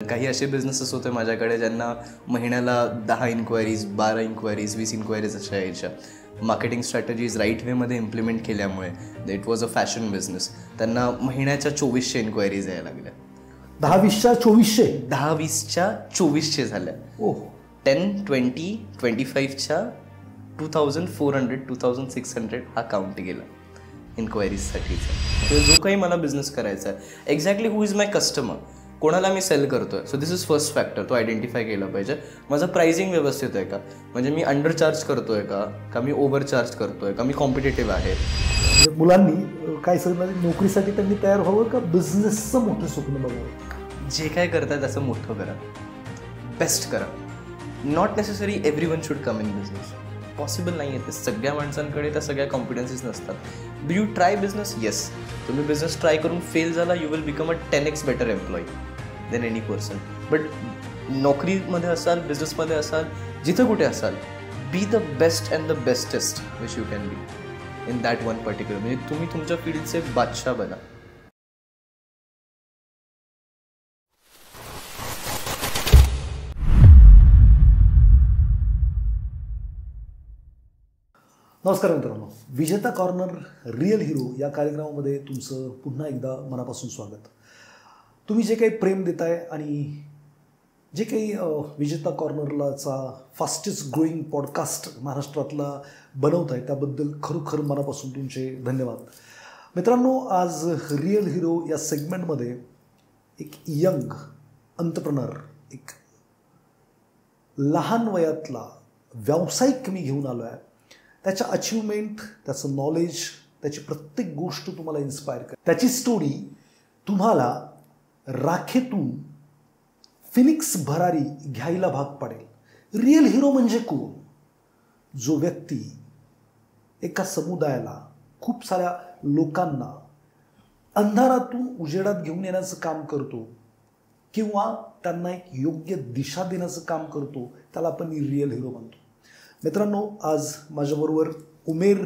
काही असे बिझनेसेस होते माझ्याकडे ज्यांना महिन्याला 10 इन्क्वायरीज, 12 इन्क्वायरीज, 20 इन्क्वायरीज अशा यायच्या. मार्केटिंग स्ट्रॅटेजीज राईट वेमध्ये इम्प्लिमेंट केल्यामुळे it was a fashion business. त्यांना महिन्याच्या 2400 इन्क्वायरीज यायला लागल्या. 10-20च्या 2400? 10-20च्या 2400 झाल्या. 10, 20, 25च्या 2400, 2600 हा काउंट गेला इन्क्वायरीजसाठीचा. जो काही मला बिझनेस करायचा आहे, exactly who is my customer, कोणाला मी सेल करतोय. So this is first factor, तो आयडेंटिफाय केला पाहिजे. माझं प्राइसिंग व्यवस्थित आहे का, म्हणजे मी अंडर चार्ज करतोय का मी ओव्हर चार्ज करतोय का, मी कॉम्पिटेटिव्ह आहे. मुलांनी काय सगळं नोकरीसाठी त्यांनी तयार व्हावं का बिझनेसचं मोठं स्वप्न बघावं? जे काय करताय त्याचं मोठं करा, बेस्ट करा. Not necessary everyone should come in business. Possible नाही आहे ते. सगळ्या माणसांकडे त्या सगळ्या कॉम्पिटन्सीज नसतात. Do you try business? Yes. तुम्ही बिझनेस ट्राय करून फेल झाला, you will become a 10x better employee than any person. But नोकरीमध्ये असाल, बिझनेसमध्ये असाल, जिथं कुठे असाल, be the best and the bestest which you can be in that one particular. म्हणजे तुम्ही तुमच्या फील्डचे बादशाह बना. नमस्कार मित्रांनो, विजेता कॉर्नर रिअल हिरो या कार्यक्रमामध्ये तुमचं पुन्हा एकदा मनापासून स्वागत. तुम्ही जे काही प्रेम देताय आणि जे काही विजेता कॉर्नरलाचा फास्टेस्ट ग्रोईंग पॉडकास्ट महाराष्ट्रातला बनवताय त्याबद्दल खरोखर मनापासून तुमचे धन्यवाद. मित्रांनो, आज रिअल हिरो या सेगमेंटमध्ये एक यंग एंटरप्रेनर, एक लहान वयातला व्यावसायिक मी घेऊन आलो आहे. त्याच्या अचिव्हमेंट, त्याचं नॉलेज, त्याची प्रत्येक गोष्ट तुम्हाला इन्स्पायर करेल. त्याची स्टोरी तुम्हाला राखेतून फिनिक्स भरारी घ्यायला भाग पाडेल. रिअल हिरो म्हणजे कोण? जो व्यक्ती एका समुदायाला, खूप साऱ्या लोकांना अंधारातून उजेडात घेऊन येण्याचं काम करतो किंवा त्यांना एक योग्य दिशा देण्याचं काम करतो, त्याला आपण रिअल हिरो म्हणतो. मित्रांनो, आज माझ्याबरोबर उमेर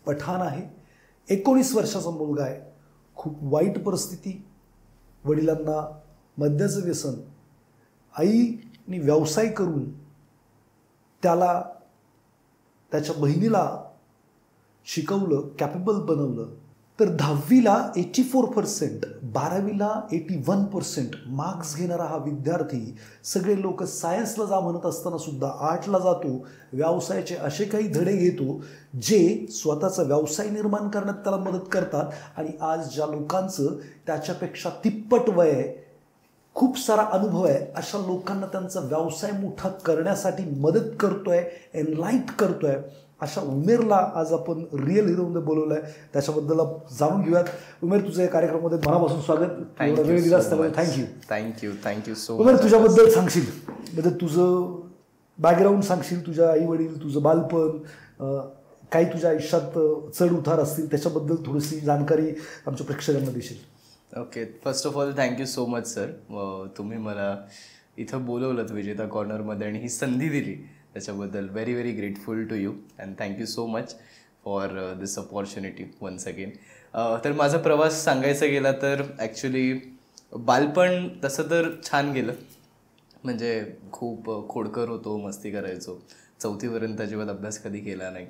पठाण आहे. 19 वर्षाचा मुलगा आहे. खूप वाईट परिस्थिती, वडिलांना मद्याचं व्यसन, आईने व्यवसाय करून त्याला, त्याच्या बहिणीला शिकवलं, कॅपेबल बनवलं. तर 10वीला 84%, 12वीला 81% मार्क्स घेणारा हा विद्यार्थी, सगळे लोक सायन्सला जा म्हणत असताना सुद्धा आर्टला जातो. व्यवसायाचे असे काही धडे घेतो जे स्वतःचा व्यवसाय निर्माण करण्यात त्याला मदत करतात. आणि आज ज्या लोकांचं त्याच्यापेक्षा तिप्पट वय आहे, खूप सारा अनुभव आहे, अशा लोकांना त्यांचा व्यवसाय मोठा करण्यासाठी मदत करतोय, एनलाइट करतोय. अशा उमेरला आज आपण रिअल हिरोमध्ये बोलवलं आहे. त्याच्याबद्दल जाणून घेऊयात. उमेर, तुझं या कार्यक्रमामध्ये मनापासून स्वागत. वेळ दिलास त्यामुळे थँक्यू सो. उमेर, तुझ्याबद्दल सांगशील, म्हणजे तुझं बॅकग्राऊंड सांगशील, तुझ्या आई वडील, तुझं बालपण, काही तुझ्या आयुष्यात चढ उतार असतील, त्याच्याबद्दल थोडीशी जाणकारी आमच्या प्रेक्षकांना देशील? Okay, first of all thank you so much sir. तुम्ही मला इथं बोलवलं विजेता कॉर्नरमध्ये आणि ही संधी दिली, त्याच्याबद्दल very very grateful to you and thank you so much for this opportunity once again. तर माझा प्रवास सांगायचा गेला तर ॲक्च्युली बालपण तसं तर छान गेलं. म्हणजे खूप खोडकर होतो, मस्ती करायचो. 4थीपर्यंत अजिबात अभ्यास कधी केला नाही.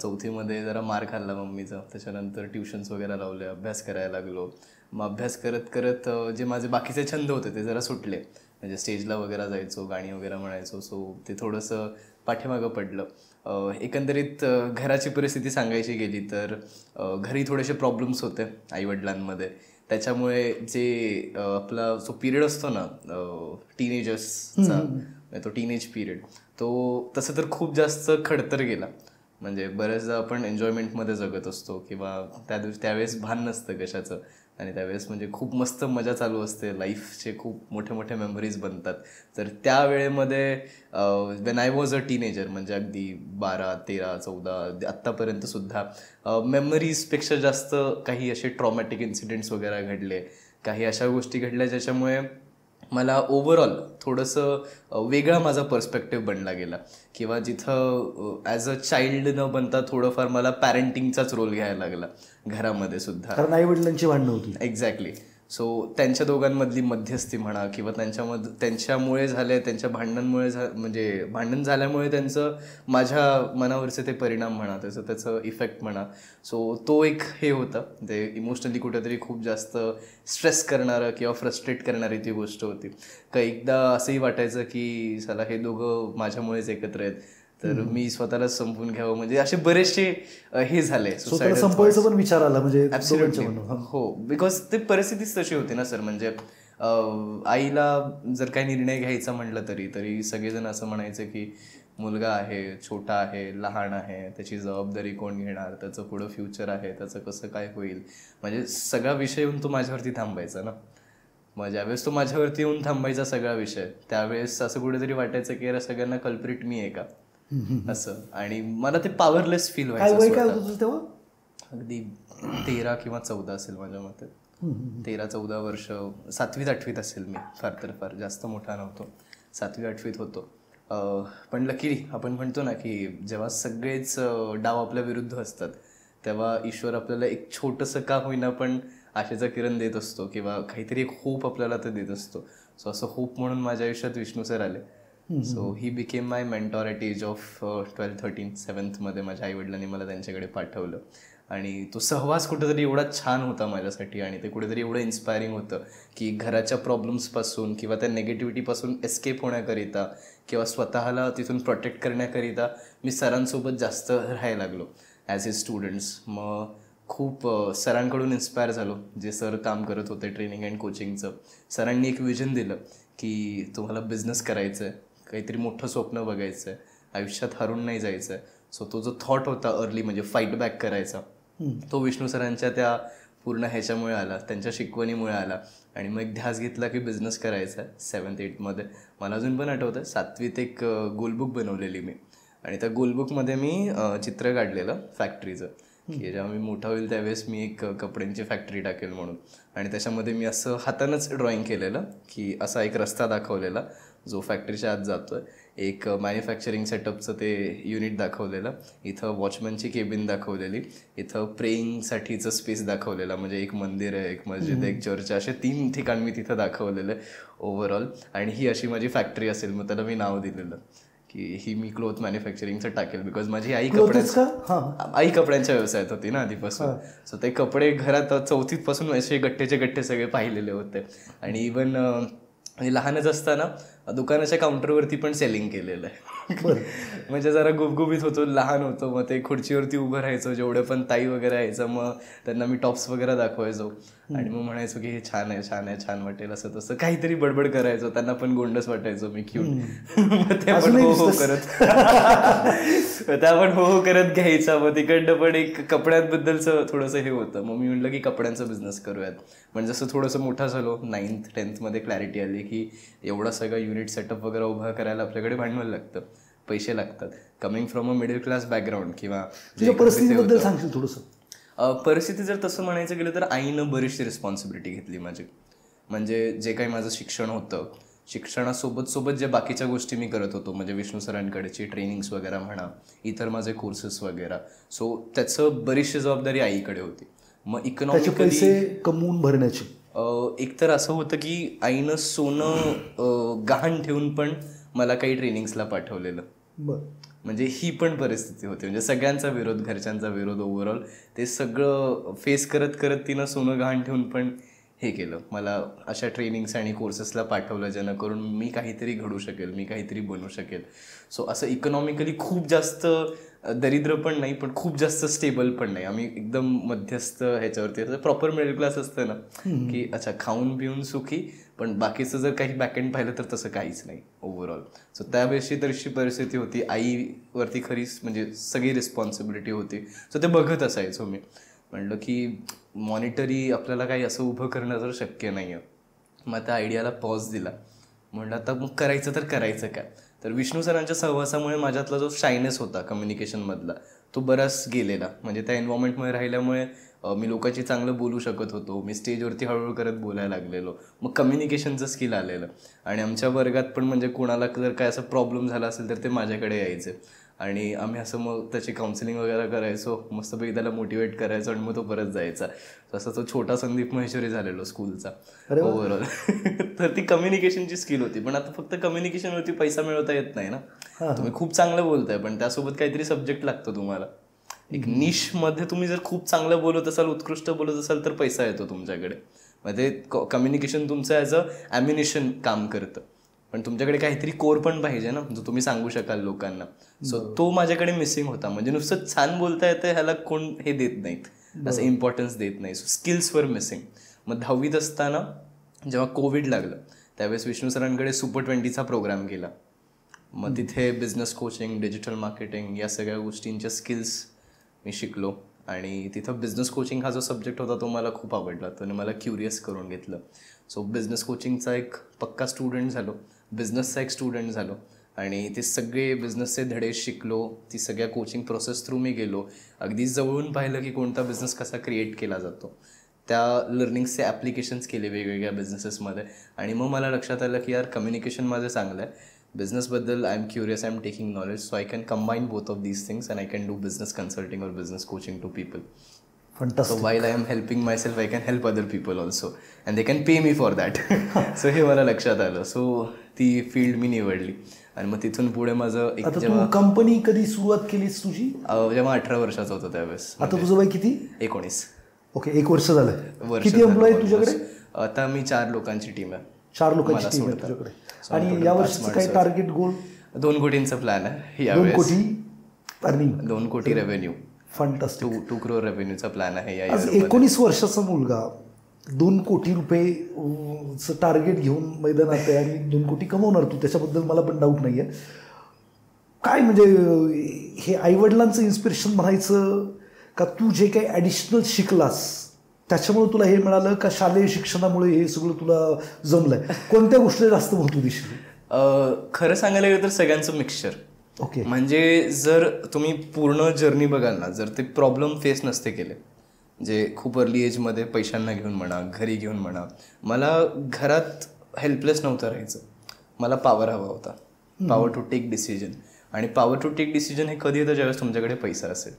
4थीमध्ये जरा मार खाल्ला मम्मीचा. त्याच्यानंतर ट्युशन्स वगैरे लावले, अभ्यास करायला लागलो. मग अभ्यास करत करत जे माझे बाकीचे छंद होते ते जरा सुटले. म्हणजे स्टेजला वगैरे जायचो, गाणी वगैरे म्हणायचो. सो ते थोडंसं पाठीमागं पडलं. एकंदरीत घराची परिस्थिती सांगायची गेली तर घरी थोडेसे प्रॉब्लेम्स होते आईवडिलांमध्ये. त्याच्यामुळे जे आपला जो पिरियड असतो ना टीनेजर्सचा, तो टीनेज पिरियड, तो तसं तर खूप जास्त खडतर गेला. म्हणजे बऱ्याचदा आपण एन्जॉयमेंटमध्ये जगत असतो किंवा त्यावेळेस भान नसतं कशाचं, आणि त्यावेळेस म्हणजे खूप मस्त मजा चालू असते, लाईफचे खूप मोठे मोठे मेमरीज बनतात. तर त्या वेळेमध्ये when I was a teenager, म्हणजे अगदी 12, 13, 14 आत्तापर्यंतसुद्धा मेमरीजपेक्षा जास्त काही असे ट्रॉमॅटिक इन्सिडेंट्स वगैरे घडले, काही अशा गोष्टी घडल्या ज्याच्यामुळे मला ओव्हरऑल थोडंसं वेगळा माझा पर्स्पेक्टिव्ह बनला गेला. किंवा जिथं ॲज अ चाइल्ड न बनता थोडंफार मला पॅरेंटिंगचाच रोल घ्यायला लागला घरामध्ये सुद्धा, कारण आई वडिलांची भांडणं होती. एक्झॅक्टली. सो त्यांच्या दोघांमधली मध्यस्थी म्हणा किंवा त्यांच्यामुळे झाले, त्यांच्या भांडणांमुळे म्हणजे भांडण झाल्यामुळे त्यांचं माझ्या मनावरचे ते परिणाम म्हणा, त्याचं इफेक्ट म्हणा. सो तो एक हे होतं, ते इमोशनली कुठेतरी खूप जास्त स्ट्रेस करणारं किंवा फ्रस्ट्रेट करणारी ती गोष्ट होती. का एकदा असंही वाटायचं की साला हे दोघं माझ्यामुळेच एकत्र आहेत, तर मी स्वतःलाच संपून घ्यावं. म्हणजे असे बरेचसे हे झाले, संपवायचं पण विचार आला म्हणजे. हो, बिकॉज ते परिस्थितीच तशी होती ना सर. म्हणजे आईला जर काही निर्णय घ्यायचा म्हटलं तरी सगळेजण असं म्हणायचं की मुलगा आहे, छोटा आहे, लहान आहे, त्याची जबाबदारी कोण घेणार, त्याचं पुढं फ्युचर आहे, त्याचं कसं काय होईल. म्हणजे सगळा विषय येऊन तो माझ्यावरती थांबायचा ना. मग ज्यावेळेस तो माझ्यावरती येऊन थांबायचा सगळा विषय, त्यावेळेस असं कुठेतरी वाटायचं की अरे सगळ्यांना कल्प्रिट मी आहे का असं. आणि मला ते पॉवरलेस फील व्हायचं. तेव्हा अगदी 13 किंवा 14 असेल माझ्या मते. 13-14 वर्ष, 7वी-8वीत असेल मी. फार जास्त मोठा नव्हतो, 7वी-8वीत होतो. पण लकीली आपण म्हणतो ना की जेव्हा सगळेच डाव आपल्या विरुद्ध असतात तेव्हा ईश्वर आपल्याला एक छोटंसं का होईना पण आशेचा किरण देत असतो किंवा काहीतरी एक होप आपल्याला तर देत असतो. सो असं होप म्हणून माझ्या आयुष्यात विष्णू सर आले. So he became my mentor at age of 12-13, 7th माझ्या आईवडिलांनी मला त्यांच्याकडे पाठवलं. आणि तो सहवास कुठेतरी एवढा छान होता माझ्यासाठी आणि ते कुठेतरी एवढं इन्स्पायरिंग होतं की घराच्या प्रॉब्लेम्सपासून किंवा त्या नेगेटिव्हिटीपासून एस्केप होण्याकरिता किंवा स्वतःला तिथून प्रोटेक्ट करण्याकरिता मी सरांसोबत जास्त राहायला लागलो ॲज ए स्टुडंट्स. मग खूप सरांकडून इन्स्पायर झालो. जे सर काम करत होते ट्रेनिंग अँड कोचिंगचं, सरांनी एक विजन दिलं की तुम्हाला बिझनेस करायचं आहे, काहीतरी मोठं स्वप्न बघायचं आहे, आयुष्यात हरून नाही जायचं आहे. सो तो जो थॉट होता अर्ली म्हणजे फाईट बॅक करायचा, तो विष्णू सरांच्या त्या पूर्ण ह्याच्यामुळे आला, त्यांच्या शिकवणीमुळे आला. आणि मग एक ध्यास घेतला की बिझनेस करायचा आहे. 7th-8th मला अजून पण आठवतं 7वीत एक गोलबुक बनवलेली मी. आणि त्या गोलबुकमध्ये मी चित्र काढलेलं फॅक्टरीचं की जेव्हा मी मोठा होईल त्यावेळेस मी एक कपड्यांची फॅक्टरी टाकेल म्हणून. आणि त्याच्यामध्ये मी असं हातानंच ड्रॉइंग केलेलं की असा एक रस्ता दाखवलेला जो फॅक्टरीच्या आत जातो आहे, एक मॅन्युफॅक्चरिंग सेटअपचं ते युनिट दाखवलेलं, इथं वॉचमनची केबिन दाखवलेली, इथं प्रेईंगसाठीचं स्पेस दाखवलेला, म्हणजे एक मंदिर आहे, एक मस्जिद आहे, एक चर्च, असे 3 ठिकाण मी तिथं दाखवलेलं आहे ओव्हरऑल. आणि ही अशी माझी फॅक्टरी असेल. मग त्याला मी नाव दिलेलं की ही मी क्लोथ मॅन्युफॅक्चरिंगचं टाकेल, बिकॉज माझी आई कपड्यांच्या व्यवसायात होती ना आधीपासून. सो ते कपडे घरात 4थीत पासून असे गट्टेचे गट्टे सगळे पाहिलेले होते. आणि इवन लहानच असताना दुकानाच्या काउंटरवरती पण सेलिंग केलेलं आहे. म्हणजे जरा गुबगुबीत होतो, लहान होतो, मग ते खुर्चीवरती उभं राहायचो, जेवढे पण ताई वगैरे यायचं मग त्यांना मी टॉप्स वगैरे दाखवायचो आणि मग म्हणायचो की हे छान आहे, छान आहे, छान वाटेल, असं तसं काहीतरी बडबड करायचो. त्यांना पण गोंडस वाटायचो मी क्यूट. ते पण हो हो करत त्या पण हो हो करत घ्यायचा. मग तिकडनं पण एक कपड्यांबद्दलचं थोडंसं हे होतं. मग मी म्हटलं की कपड्यांचा बिझनेस करूयात. पण जसं थोडंसं मोठा झालो 9th-10th क्लॅरिटी आली की एवढा सगळं युनिट सेटअप वगैरे उभा करायला आपल्याकडे भांडवल लागतं, पैसे लागतात. Coming from a middle class background किंवा परिस्थितीबद्दल सांगशील थोडंसं? परिस्थिती जर तसं म्हणायचं गेलं तर आईनं बरीचशी रिस्पॉन्सिबिलिटी घेतली माझी. म्हणजे जे काही माझं शिक्षण होतं, शिक्षणासोबत जे बाकीच्या गोष्टी मी करत होतो, म्हणजे विष्णू सरांकडेची ट्रेनिंग्स वगैरे म्हणा, इतर माझे कोर्सेस वगैरे, सो त्याचं बरीचशी जबाबदारी आईकडे होती. मग इकॉनॉमिकली पैसे कमवून भरण्याची एक तर असं होतं की आईनं सोनं गहाण ठेवून पण मला काही ट्रेनिंग्सला पाठवलेलं. म्हणजे ही पण परिस्थिती होती. म्हणजे सगळ्यांचा विरोध, घरच्यांचा विरोध, ओव्हरऑल ते सगळं फेस करत करत तिनं सोनं गहाण ठेवून पण हे केलं, मला अशा ट्रेनिंग्स आणि कोर्सेसला पाठवलं जेणेकरून मी काहीतरी घडू शकेल, मी काहीतरी बनू शकेल. सो असं इकॉनॉमिकली खूप जास्त दरिद्र पण नाही, पण खूप जास्त स्टेबल पण नाही. आम्ही एकदम मध्यस्थ ह्याच्यावरती, प्रॉपर मिडल क्लास असतं ना की अच्छा खाऊन पिऊन सुखी, पण बाकीचं जर काही बॅकएंड पाहिलं तर तसं काहीच नाही ओव्हरऑल. सो त्यावेळेशी तशी परिस्थिती होती. आईवरती खरीच म्हणजे सगळी रिस्पॉन्सिबिलिटी होती. सो ते बघत असायचो मी. म्हणलं की मॉनिटरी आपल्याला काही असं उभं करणं तर शक्य नाही आहे. मग त्या आयडियाला पॉज दिला. म्हणलं आता मग करायचं तर करायचं काय. तर विष्णू सरांच्या सहवासामुळे माझ्यातला जो शायनेस होता कम्युनिकेशनमधला तो बराच गेलेला. म्हणजे त्या एन्व्हायरमेंटमध्ये राहिल्यामुळे मी लोकांशी चांगलं बोलू शकत होतो. मी स्टेजवरती हळूहळू करत बोलायला लागलेलो. मग कम्युनिकेशनचं स्किल आलेलं. आणि आमच्या वर्गात पण म्हणजे कोणाला जर काय असं प्रॉब्लेम झाला असेल तर ते माझ्याकडे यायचे. आणि आम्ही असं मग त्याची काउन्सिलिंग वगैरे करायचो, मस्तपैकी त्याला मोटिवेट करायचो आणि मग तो परत जायचा. तसा तो छोटा संदीप महेश्वरी झालेलो स्कूलचा ओव्हरऑल. तर ती कम्युनिकेशनची स्किल होती. पण आता फक्त कम्युनिकेशनवरती पैसा मिळवता येत नाही ना. तुम्ही खूप चांगलं बोलताय पण त्यासोबत काहीतरी सब्जेक्ट लागतो तुम्हाला. एक निशमध्ये तुम्ही जर खूप चांगलं बोलत असाल, उत्कृष्ट बोलत असाल तर पैसा येतो तुमच्याकडे. म्हणजे कम्युनिकेशन तुमचं ॲज अ ॲम्युनिशन काम करतं. पण तुमच्याकडे काहीतरी कोर पण पाहिजे ना, जो तुम्ही सांगू शकाल लोकांना. सो तो माझ्याकडे मिसिंग होता. म्हणजे नुसतं छान बोलता येतं ह्याला कोण हे देत नाहीत, असं इम्पॉर्टन्स देत नाही. So skills were missing. मग 10वीत असताना जेव्हा कोविड लागलं त्यावेळेस विष्णू सरांकडे सुपर 20चा प्रोग्राम केला. मग तिथे बिझनेस कोचिंग, डिजिटल मार्केटिंग या सगळ्या गोष्टींच्या स्किल्स मी शिकलो. आणि तिथं बिझनेस कोचिंग हा जो सब्जेक्ट होता तो मला खूप आवडला, त्याने मला क्युरियस करून घेतलं. सो बिझनेस कोचिंगचा एक पक्का स्टुडंट झालो, बिझनेसचा एक स्टुडंट झालो आणि ते सगळे बिझनेसचे धडे शिकलो. ती सगळ्या कोचिंग प्रोसेस थ्रू मी गेलो. अगदी जवळून पाहिलं की कोणता बिझनेस कसा क्रिएट केला जातो. त्या लर्निंग्सचे ॲप्लिकेशन्स केले वेगवेगळ्या बिझनेसेसमध्ये. आणि मग मला लक्षात आलं की यार कम्युनिकेशन माझं चांगलं आहे, बिझनेसबद्दल I am curious, I am taking knowledge, so I can combine both of these things and I can do business consulting और business coaching to people. Fantastic. So while I am helping myself, I can help other people also. And they can pay me for that. So हे मला लक्षात आलं. So ती field मी निवडली. आणि मग तिथून पुढे माझं एक जेव्हा कंपनी कधी सुरुवात केलीस तुझी? जेव्हा 18 वर्षाचा होतो त्यावेळेस. आता तुझं वय किती? 19. ओके, 1 वर्ष झालं. किती एम्प्लॉई तुझ्याकडे? आता मी 4 लोकांची टीम आहे. 4 लोकांची टीम आहे तुझ्याकडे. आणि या वर्षीचं काय टार्गेट गोल? 2 कोटींचा प्लॅन आहे यावेळेस. 2 कोटी अर्निंग, 2 कोटी रेव्हेन्यू. फंटास्टिक. 2 करोड रेव्हेन्यूचा प्लॅन आहे या आज 19 वर्षाचा मुलगा 2 कोटी रुपये टार्गेट घेऊन मैदानात आहे आणि 2 कोटी कमवणार तू, त्याच्याबद्दल मला पण डाऊट नाही आहे. काय म्हणजे हे आईवडिलांचं इन्स्पिरेशन म्हणायचं का, तू जे काही ॲडिशनल शिकलास त्याच्यामुळे तुला हे मिळालं का शालेय शिक्षणामुळे हे सगळं तुला जमलंय? कोणत्या गोष्टीला जास्त महत्त्व दिसलं? खरं सांगायला गेलं तर सगळ्यांचं मिक्सचर. ओके. म्हणजे जर तुम्ही पूर्ण जर्नी बघाल ना, जर ते प्रॉब्लेम फेस नसते केले, जे खूप अर्ली एजमध्ये पैशांना घेऊन म्हणा, घरी घेऊन म्हणा, मला घरात हेल्पलेस नव्हतं राहायचं. मला पॉवर हवा होता, पॉवर टू टेक डिसिजन. आणि पॉवर टू टेक डिसिजन हे कधी येतं ज्यावेळेस तुमच्याकडे पैसा असेल.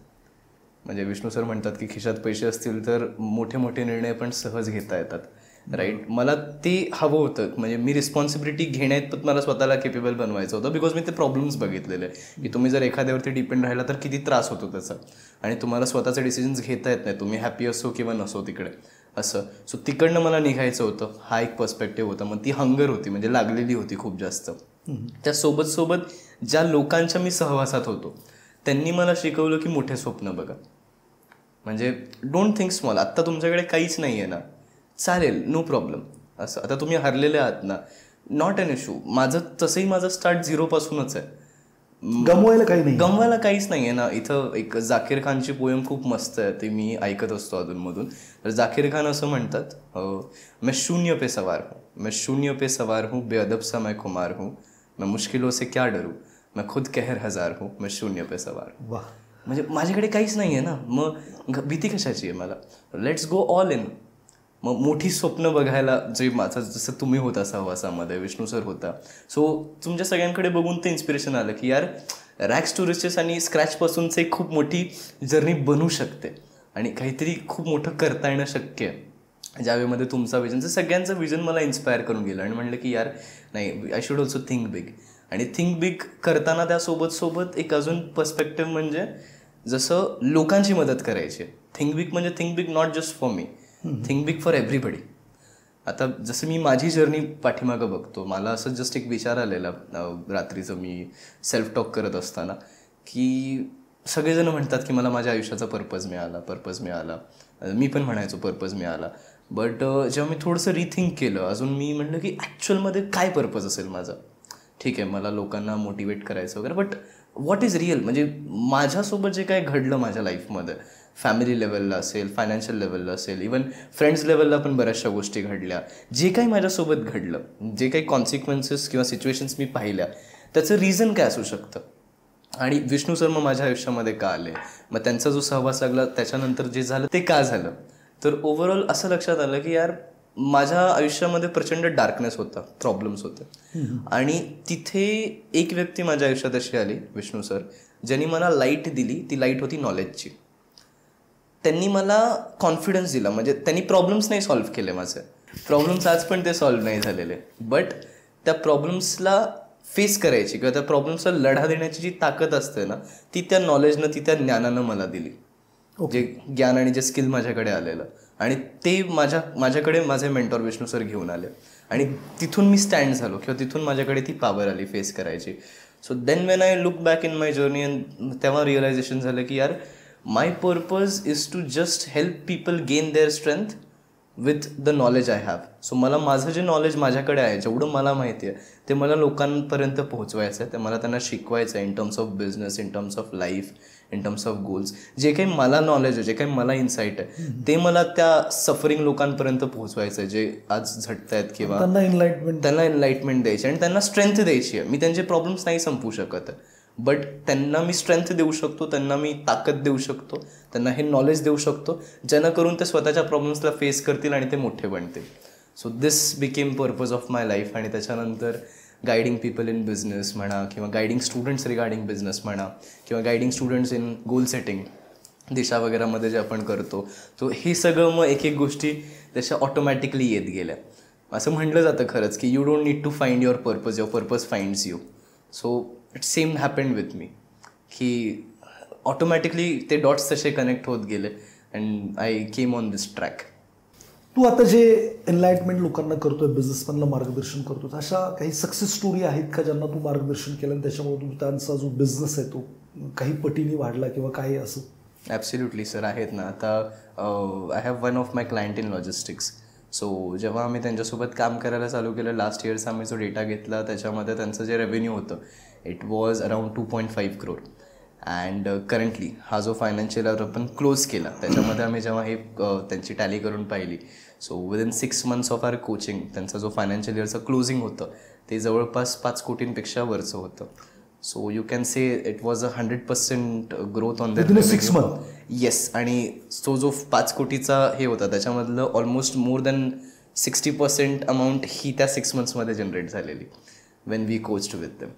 म्हणजे विष्णू सर म्हणतात की खिशात पैसे असतील तर मोठे मोठे निर्णय पण सहज घेता येतात, राईट. मला ते हवं होतं. म्हणजे मी रिस्पॉन्सिबिलिटी घेण्यात मला स्वतःला केपेबल बनवायचं होतं, बिकॉज मी ते प्रॉब्लेम्स बघितलेले की तुम्ही जर एखाद्यावरती डिपेंड राहिला तर किती त्रास होतो त्याचा, आणि तुम्हाला स्वतःचे डिसिजन्स घेता येत नाही, तुम्ही हॅपी असो किंवा नसो तिकडे असं. सो तिकडनं मला निघायचं होतं. हा एक पर्स्पेक्टिव्ह होता. मग ती हंगर होती, म्हणजे लागलेली होती खूप जास्त. त्यासोबत ज्या लोकांच्या मी सहवासात होतो त्यांनी मला शिकवलं की मोठे स्वप्न बघा. म्हणजे डोंट थिंक स्मॉल. आत्ता तुमच्याकडे काहीच नाही आहे ना, चालेल, नो प्रॉब्लेम. असं आता तुम्ही हरलेले आहात ना, नॉट एन इश्यू. तसंही माझं स्टार्ट 0पासूनच आहे. गमवायला काही नाही, गमवायला काहीच नाही आहे ना. इथं एक जाकीर खानची पोएम खूप मस्त आहे, ते मी ऐकत असतो अधूनमधून. तर जाकीर खान असं म्हणतात, मैं शून्य पे सवार हूँ, मैं शून्य पे सवार हूँ, बेअदब सा मैं खुमार हूँ, मैं मुश्किलों से क्या डरूँ, मैं खुद कहर हजार हूँ, मैं शून्य पे सवार हूँ. वाह. म्हणजे माझ्याकडे काहीच नाही आहे ना, मग भीती कशाची आहे मला? Let's go all in. मग मोठी स्वप्न बघायला, जे माझं जसं तुम्ही होता सहवासामध्ये, विष्णू सर होता. सो तुमच्या सगळ्यांकडे बघून ते इन्स्पिरेशन आलं की यार रॅक्स टू रिचेस आणि स्क्रॅचपासूनच एक खूप मोठी जर्नी बनू शकते आणि काहीतरी खूप मोठं करता येणं शक्य आहे. ज्यावेळेमध्ये तुमचा विजन, सगळ्यांचं विजन मला इन्स्पायर करून गेलं आणि म्हणलं की यार नाही, I should also think big. आणि थिंक बिग करताना त्यासोबत एक अजून पर्स्पेक्टिव्ह म्हणजे जसं लोकांची मदत करायची. थिंक बिग म्हणजे think big not just for me, think big for everybody. आता जसं मी माझी जर्नी पाठीमागं बघतो, मला असं जस्ट एक विचार आलेला रात्रीचं मी सेल्फ टॉक करत असताना, की सगळेजण म्हणतात की मला माझ्या आयुष्याचा पर्पज मिळाला. मी पण म्हणायचो पर्पज मिळाला. बट जेव्हा मी थोडंसं रिथिंक केलं अजून, मी म्हणलं की ॲक्च्युअलमध्ये काय पर्पज असेल माझा. ठीक आहे, मला लोकांना मोटिवेट करायचं वगैरे, बट व्हॉट इज रिअल? म्हणजे माझ्यासोबत जे काय घडलं माझ्या लाईफमध्ये, फॅमिली लेवलला असेल, फायनान्शियल लेवलला असेल, इवन फ्रेंड्स लेवलला पण बऱ्याचशा गोष्टी घडल्या. जे काही माझ्यासोबत घडलं, जे काही कॉन्सिक्वेन्सेस किंवा सिच्युएशन्स मी पाहिल्या, त्याचं रिझन काय असू शकतं. आणि विष्णू सर मग माझ्या आयुष्यामध्ये का आले, मग त्यांचा जो सहवास लागला त्याच्यानंतर जे झालं ते का झालं. तर ओव्हरऑल असं लक्षात आलं की यार माझ्या आयुष्यामध्ये प्रचंड डार्कनेस होता, प्रॉब्लेम्स होते. आणि तिथे एक व्यक्ती माझ्या आयुष्यात अशी आली, विष्णू सर, ज्यांनी मला लाईट दिली. ती लाईट होती नॉलेजची. त्यांनी मला कॉन्फिडन्स दिला. म्हणजे त्यांनी प्रॉब्लेम्स नाही सॉल्व्ह केले माझे, प्रॉब्लेम्स आज पण ते सॉल्व्ह नाही झालेले, बट त्या प्रॉब्लेम्सला फेस करायची किंवा त्या प्रॉब्लेम्सला लढा देण्याची जी ताकद असते ना, ती त्या नॉलेजनं, ती त्या ज्ञानानं मला दिली. जे ज्ञान आणि जे स्किल माझ्याकडे आलेलं, आणि ते माझ्याकडे माझे मेंटॉर विष्णू सर घेऊन आले. आणि तिथून मी स्टँड झालो किंवा तिथून माझ्याकडे ती पॉवर आली फेस करायची. So then when I look back in my journey, and तेव्हा रिअलायझेशन झालं की यार, my purpose is to just help people gain their strength with the knowledge I have. So मला माझं जे नॉलेज माझ्याकडे आहे, जेवढं मला माहिती आहे, ते मला लोकांपर्यंत पोहोचवायचं आहे. ते मला त्यांना शिकवायचं आहे, in terms of business, in terms of life, in terms of goals. जे काही मला नॉलेज आहे, जे काही मला इन्साईट आहे, ते मला त्या सफरिंग लोकांपर्यंत पोहोचवायचं आहे, जे आज झटत आहेत, किंवा त्यांना एनलाइटमेंट द्यायची आणि त्यांना स्ट्रेंथ द्यायची आहे. मी त्यांचे प्रॉब्लेम्स नाही संपवू शकत, बट त्यांना मी स्ट्रेंथ देऊ शकतो, त्यांना मी ताकद देऊ शकतो, त्यांना हे नॉलेज देऊ शकतो, जेणेकरून ते स्वतःच्या प्रॉब्लेम्सला फेस करतील आणि ते मोठे बनतील. So this became purpose of my life. आणि त्याच्यानंतर गायडिंग पीपल इन बिझनेस म्हणा, किंवा गायडिंग स्टुडंट्स रिगार्डिंग बिझनेस म्हणा, किंवा guiding students in goal setting, दिशा वगैरेमध्ये जे आपण करतो, तो हे सगळं मग एक एक गोष्टी तशा ऑटोमॅटिकली येत गेल्या. असं म्हटलं जातं खरंच की you don't need to find your purpose finds you. So it same happened with me, की ऑटोमॅटिकली ते डॉट्स तसे कनेक्ट होत गेले and I came on this track. तू आता जे एनलाइटमेंट लोकांना करतोय, बिझनेसमॅनला मार्गदर्शन करतोय, अशा काही सक्सेस स्टोरी आहेत का ज्यांना तू मार्गदर्शन केलं आणि त्याच्यामुळे त्यांचा जो बिझनेस आहे तो काही पटीने वाढला किंवा काही असं? ॲब्सोल्युटली सर, आहेत ना. आता I have one of my client in logistics. So जेव्हा आम्ही त्यांच्यासोबत काम करायला चालू केलं, लास्ट इयर्सचा आम्ही जो डेटा घेतला, त्याच्यामध्ये त्यांचं जे रेव्हेन्यू होतं, it was around 2.5 crore. And currently हा जो फायनान्शियल इयर आपण क्लोज केला, त्याच्यामध्ये आम्ही जेव्हा हे त्यांची टॅली करून पाहिली, so within 6 months of our coaching त्यांचा जो फायनान्शियल इयरचं क्लोजिंग होतं, ते जवळपास 5 कोटींपेक्षा वरचं होतं. So you can say it was 100% growth on their 6 months. Yes. आणि तो जो 5 कोटीचा हे होता, त्याच्यामधलं ऑलमोस्ट मोर दॅन 60% अमाऊंट ही त्या 6 monthsमध्ये जनरेट झालेली when we coached with them.